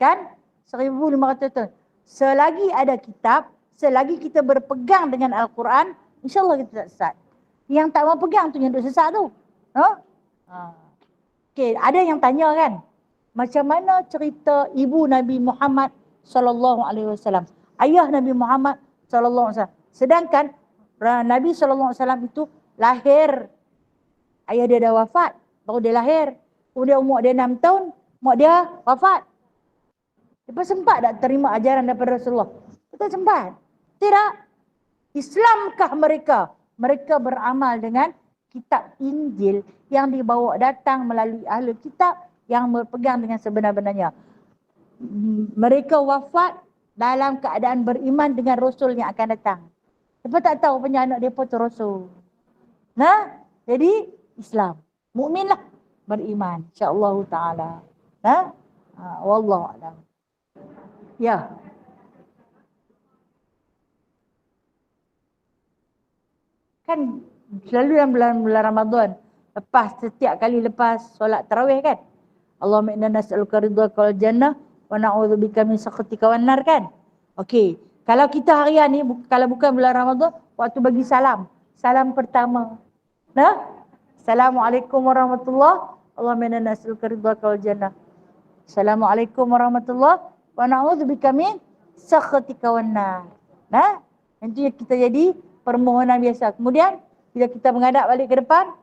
Kan? 1500 tahun. Selagi ada kitab, selagi kita berpegang dengan Al-Quran, insyaAllah kita tak sesat. Yang tak mau pegang tu yang duk sesat tu. Okey, ada yang tanya kan, macam mana cerita ibu Nabi Muhammad sallallahu alaihi wasallam, ayah Nabi Muhammad sallallahu alaihi wasallam. Sedangkan Nabi sallallahu alaihi wasallam itu lahir, ayah dia dah wafat, baru dia lahir. Kemudian umur dia 6 tahun, mak dia wafat. Dia sempat tak terima ajaran daripada Rasulullah? Tak sempat. Tidak. Islamkah mereka? Mereka beramal dengan kitab Injil yang dibawa datang melalui ahli kitab yang berpegang dengan sebenar-benarnya. Mereka wafat dalam keadaan beriman dengan Rasul yang akan datang. Mereka tak tahu punya anak dia pun Rasul. Nah, jadi Islam. Mukminlah, beriman. InsyaAllah ta'ala. Nah, wallahu a'lam. Ya. Kan selalu dalam bulan Ramadan, setiap kali lepas solat tarawih kan, Allahumma inna nas'aluka ridhaka wal jannah wa na'udzubika min sakhatika wan nar kan. Okey, kalau kita harian ni kalau bukan bulan Ramadan, waktu bagi salam pertama. Nah, Assalamualaikum warahmatullahi, Allahumma inna nas'aluka ridhaka wal jannah. Assalamualaikum warahmatullahi wa na'udzubika min sakhatika wan nar. Nah, nanti kita jadi permohonan biasa. Kemudian bila kita menghadap balik ke depan,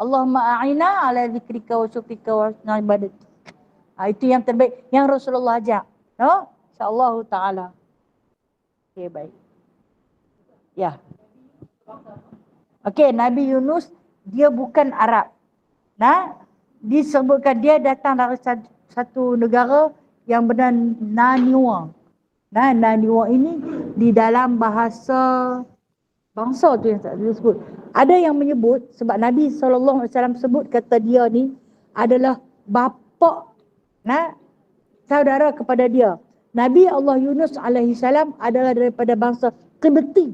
Allahumma a'ina ala zikrika wa syukrika wa husni ibadatik. Itu yang terbaik yang Rasulullah ajak. No? InsyaAllah ta'ala. Okey, baik. Ya. Okey, Nabi Yunus dia bukan Arab. Nah, disebutkan dia datang dari satu negara yang bernama Naniwa. Nah, Naniwa ini di dalam bahasa bangsa tu yang tak disebut. Ada yang menyebut sebab Nabi SAW sebut kata dia ni adalah bapa, saudara kepada dia. Nabi Allah Yunus alaihi salam adalah daripada bangsa Qibti.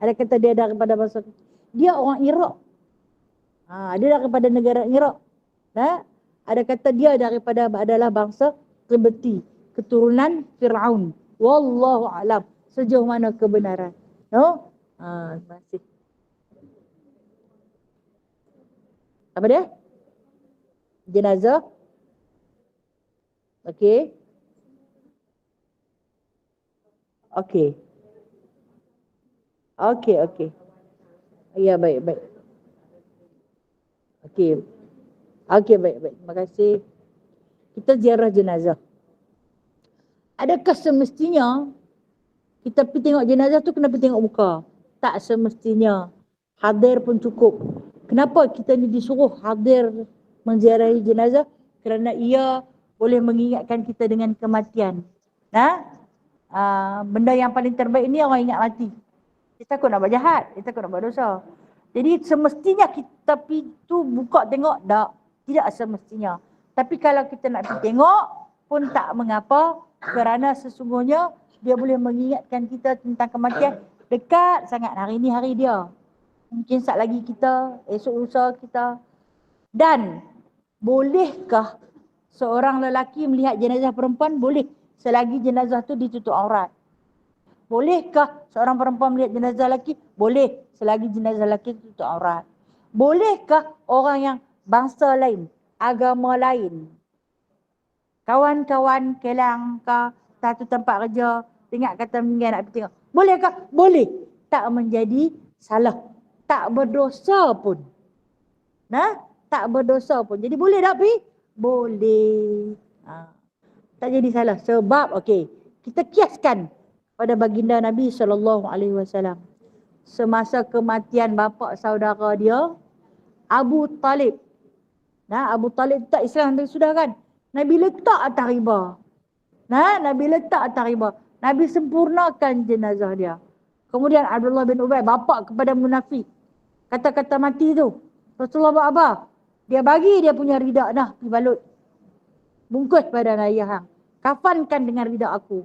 Ada kata dia daripada bangsa, dia orang Iraq. Dia daripada negara Iraq. Ada kata dia adalah bangsa Qibti, keturunan Fir'aun. Wallahu a'lam. Sejauh mana kebenaran. No? Terima kasih. Apa dia? Jenazah? Okey. Okey. Okey, okey. Ya, baik. Okey. Okey, baik. Terima kasih. Kita ziarah jenazah. Adakah semestinya kita pergi tengok jenazah tu kena pergi tengok muka? Tak semestinya. Hadir pun cukup. Kenapa kita ni disuruh hadir menziarahi jenazah? Kerana ia boleh mengingatkan kita dengan kematian. Benda yang paling terbaik ni orang ingat mati. Kita takut nak buat jahat, kita takut nak buat dosa. Jadi semestinya kita pergi tu buka tengok, tak. Tidak semestinya. Tapi kalau kita nak pergi tengok pun tak mengapa, kerana sesungguhnya dia boleh mengingatkan kita tentang kematian. Dekat sangat, hari ni hari dia. Mungkin saat lagi kita, esok lusa kita. Dan bolehkah seorang lelaki melihat jenazah perempuan? Boleh, selagi jenazah tu ditutup aurat. Bolehkah seorang perempuan melihat jenazah lelaki? Boleh, selagi jenazah lelaki tutup aurat. Bolehkah orang yang bangsa lain, agama lain, kawan-kawan kelang ke satu tempat kerja, tengok kata meninggal nak pergi tengok. Bolehkah? Boleh. Tak menjadi salah. Tak berdosa pun. Tak berdosa pun. Jadi boleh tak pergi? Boleh. Tak jadi salah. Sebab, kita kiaskan pada baginda Nabi SAW. Semasa kematian bapa saudara dia, Abu Talib. Abu Talib tak Islam sudah kan? Nabi letak atas riba. Nabi letak atas riba. Nabi sempurnakan jenazah dia. Kemudian Abdullah bin Ubay, bapa kepada munafik, kata-kata mati tu. Rasulullah buat apa? Dia bagi dia punya rida dah, pergi balut. Bungkus pada ayah hang. Kafankan dengan rida aku.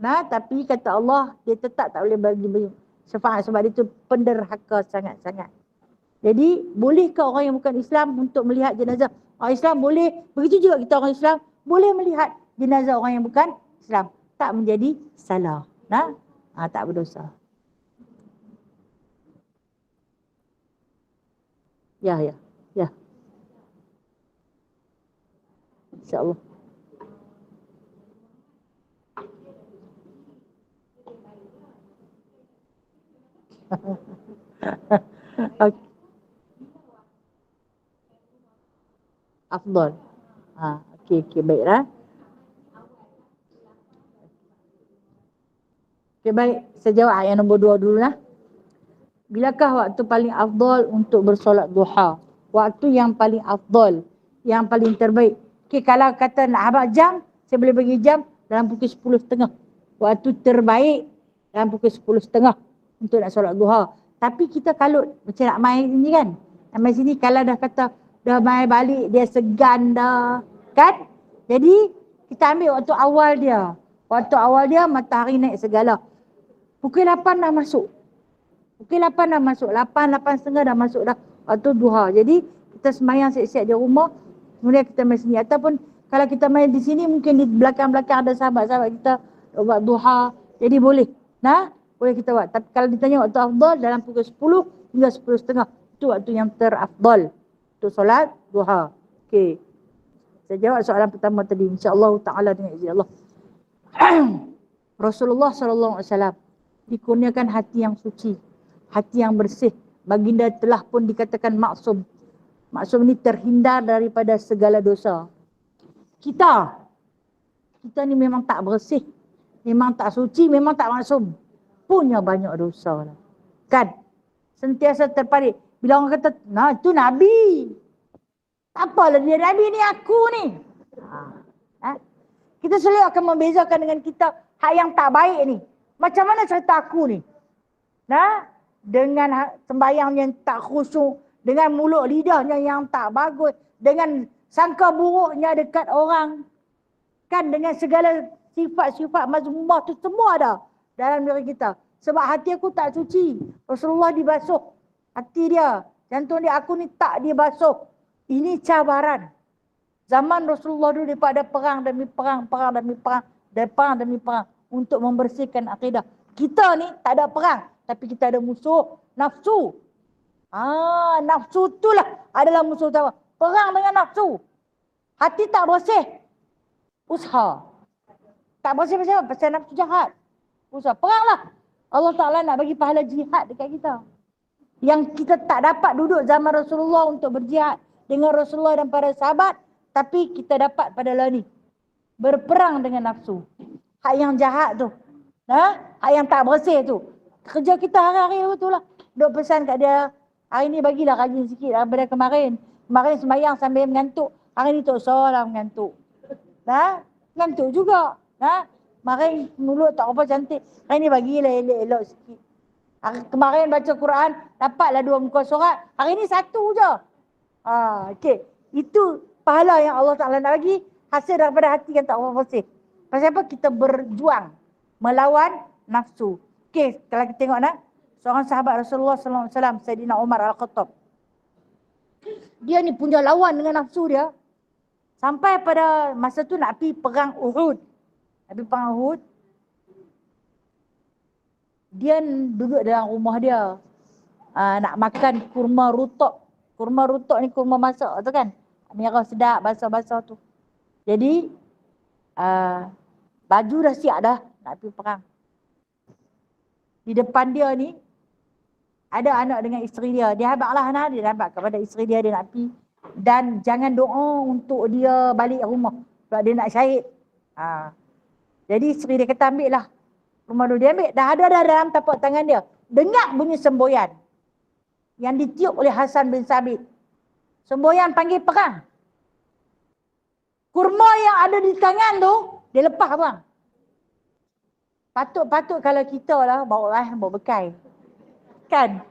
Tapi kata Allah, dia tetap tak boleh bagi syafaat sebab dia tu penderhaka sangat-sangat. Jadi, bolehkah orang yang bukan Islam untuk melihat jenazah? Orang Islam boleh, begitu juga kita orang Islam, boleh melihat jenazah orang yang bukan Islam. Tak menjadi salah. Tak berdosa. Ya. InsyaAllah. Afdal. Okey, baiklah. Baik. Saya jawab yang nombor 2 dululah. Bilakah waktu paling afdal untuk bersolat duha? Waktu yang paling afdal, yang paling terbaik. Kalau kata nak habaq jam, saya boleh bagi jam dalam pukul 10.30. Waktu terbaik dalam pukul 10.30 untuk nak solat duha. Tapi kita kalut macam nak main sini kan. Nak main sini kalau dah kata dah main balik, dia segan dah. Kan? Jadi kita ambil waktu awal dia. Waktu awal dia matahari naik segala. Pukul 8 dah masuk. Pukul 8 dah masuk. 8.30 dah masuk dah waktu duha. Jadi kita sembahyang siap-siap di rumah. Kemudian kita main sini. Ataupun kalau kita main di sini, mungkin di belakang-belakang ada sahabat-sahabat kita buat duha. Jadi boleh. Boleh kita buat. Tapi kalau ditanya waktu afdal, dalam pukul 10 hingga 10.30. Itu waktu yang terafdal untuk solat duha. Okey. Saya jawab soalan pertama tadi. InsyaAllah ta'ala dengan izin Allah. Rasulullah SAW dikurniakan hati yang suci, hati yang bersih. Baginda telah pun dikatakan maksum. Maksum ni terhindar daripada segala dosa. Kita ni memang tak bersih, memang tak suci, memang tak maksum. Punya banyak dosa lah. Kan? Sentiasa terparit. Bila orang kata, itu Nabi. Apalah dia Nabi ni, aku ni. Kita selalu akan membezakan dengan kita hak yang tak baik ni. Macam mana cerita aku ni? Dengan sembahyang yang tak khusyuk, dengan mulut lidahnya yang tak bagus, dengan sangka buruknya dekat orang. Kan dengan segala sifat-sifat mazmumah tu semua ada dalam diri kita. Sebab hati aku tak suci. Rasulullah dibasuh hati dia. Jantung dia, aku ni tak dibasuh. Ini cabaran. Zaman Rasulullah dulu daripada perang demi perang untuk membersihkan akidah. Kita ni tak ada perang, tapi kita ada musuh nafsu. Nafsu itulah adalah musuh utama. Perang dengan nafsu. Hati tak bersih, usaha. Tak bersih pasal apa? Pasal nafsu jahat. Usaha. Peranglah. Allah Ta'ala nak bagi pahala jihad dekat kita. Yang kita tak dapat duduk zaman Rasulullah untuk berjihad dengan Rasulullah dan para sahabat, tapi kita dapat pada lah ni. Berperang dengan nafsu. Hak yang jahat tu. Hak yang tak bersih tu. Kerja kita hari-hari betul lah. Duk pesan kat dia, hari ni bagilah rajin sikit daripada kemarin. Kemarin sembahyang sambil mengantuk. Hari ni tak usah lah mengantuk. Mengantuk juga. Kemarin mulut tak apa cantik. Hari ni bagilah elok-elok sikit. Kemarin baca Quran, dapatlah 2 muka surat. Hari ni 1 je. Okey. Itu pahala yang Allah Ta'ala nak bagi. Hasil daripada hati yang tak apa bersih. Pasal apa? Kita berjuang melawan nafsu. Okey, kalau kita tengok seorang sahabat Rasulullah sallallahu alaihi wasallam, Sayyidina Umar Al-Khattab. Dia ni punya lawan dengan nafsu dia. Sampai pada masa tu nak pergi perang Uhud. Nak pergi perang Uhud. Dia duduk dalam rumah dia. Nak makan kurma rutok. Kurma rutok ni kurma masak tu kan. Merah sedap, basah-basah tu. Jadi, baju dah siap dah nak pergi perang. Di depan dia ni, ada anak dengan isteri dia. Dia habaklah dia habak kepada isteri dia nak pergi. Dan jangan doa untuk dia balik rumah. Sebab dia nak syahid. Jadi isteri dia kata ambil lah. Rumah dia ambil. Dah ada dalam tapak tangan dia. Dengar bunyi semboyan. Yang ditiup oleh Hasan bin Sabit. Semboyan panggil perang. Kurma yang ada di tangan tu, dia lepas bang. Patut-patut kalau kita lah bawa bekal. Kan?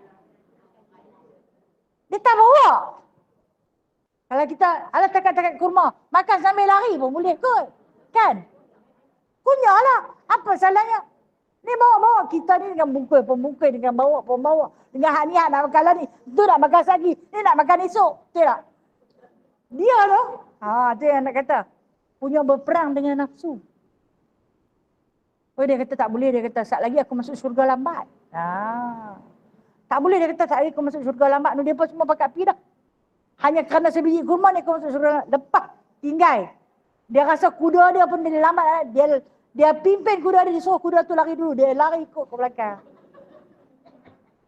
Dia tak bawa. Kalau kita, alah takat-takat kurma, makan sambil lari pun boleh kot. Kan? Kunyalah. Apa salahnya? Ni bawa-bawa. Kita ni dengan pembungkui, dengan bawa. Dengan hak niat nak makan lah ni. Tu nak makan lagi. Ni nak makan esok. Betul tak? Dia tu. Tu yang nak kata. Punya berperang dengan nafsu. Dia kata tak boleh. Dia kata, saat lagi aku masuk syurga lambat. Tak boleh. Dia kata, saat lagi aku masuk syurga lambat. Dia pun semua pakat pergi dah. Hanya kerana sebiji kurma ni aku masuk syurga. Lepas. Tinggal. Dia rasa kuda dia pun dia lambat. Dia pimpin kuda dia. Dia suruh kuda tu lari dulu. Dia lari ikut ke belakang.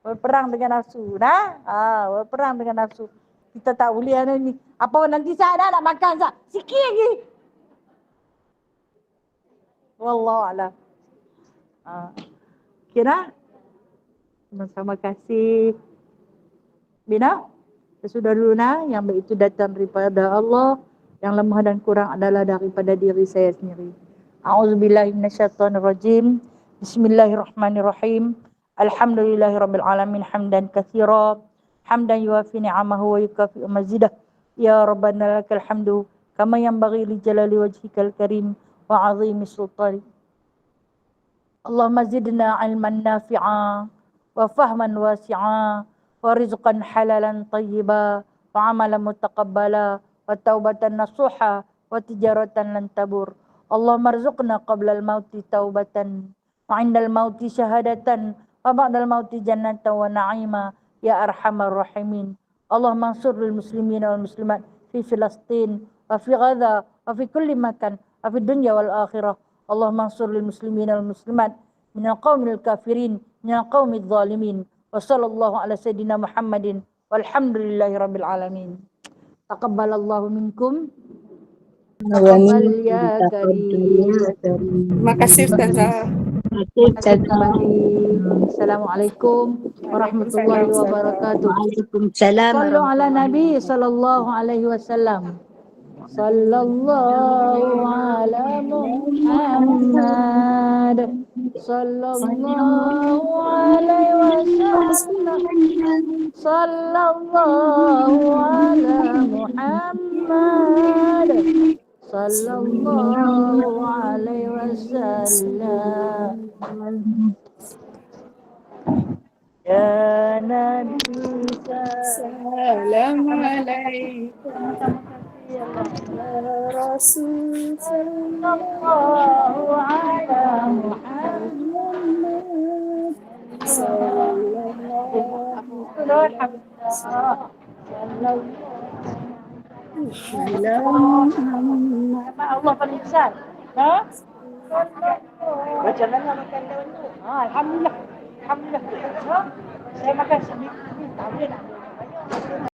Berperang dengan nafsu. Berperang dengan nafsu. Kita tak boleh ni. Apa nanti saat nak makan saat. Sikit lagi. Wallahualam. Kira sama-sama kasih Bina. Sudah dulu yang baik itu datang daripada Allah, yang lemah dan kurang adalah daripada diri saya sendiri. A'udzubillahi minasyaitonirrajim. Bismillahirrahmanirrahim. Alhamdulillahirabbil alamin hamdan katsira hamdan yuwafi ni'amahu wa yukafi'u mazidah. Ya rabbana lakal hamdu kama yanbaghi li jalali wajhikal karim wa 'azimi sultani. Allahumma zidna 'ilman nafi'a wa fahman wasi'a wa rizqan halalan tayyiba wa 'amalan mutaqabbala wa taubatan nasuha wa tijaratan lan tabur. Allahumma rzuqna qabla al-mauti taubatan wa 'indal mauti syahadatan wa ba'dal mauti jannatan wa na'ima ya arhamar rahimin. Allahumma ansuril muslimin wal muslimat fi Filastin wa fi Gaza wa fi kulli makan wa fi dunya wal akhirah. Allahumma ansuril muslimin wal muslimat minal qaumil kafirin minal qaumidz zalimin. Wa sallallahu ala sayyidina Muhammadin walhamdulillahi rabbil alamin. Taqabbalallahu minkum. Taqabbal ya karim. Terima kasih Ustazah. Assalamualaikum warahmatullahi wabarakatuh. Waalaikumsalam. Sallu ala Nabi sallallahu alaihi wasallam. Sallallahu ala Muhammad. Sallallahu alaihi wasallam. Sallallahu ala Muhammad. Sallallahu alaihi wasallam. Ya Nabi Assalamualaikum. Ya Rasul sallallahu ala Muhammad. Sallallahu Allah paling besar. Baca mana makan daun tu? Alhamdulillah. Alhamdulillah. Saya makan sedikit. Tak boleh nak ambil banyak.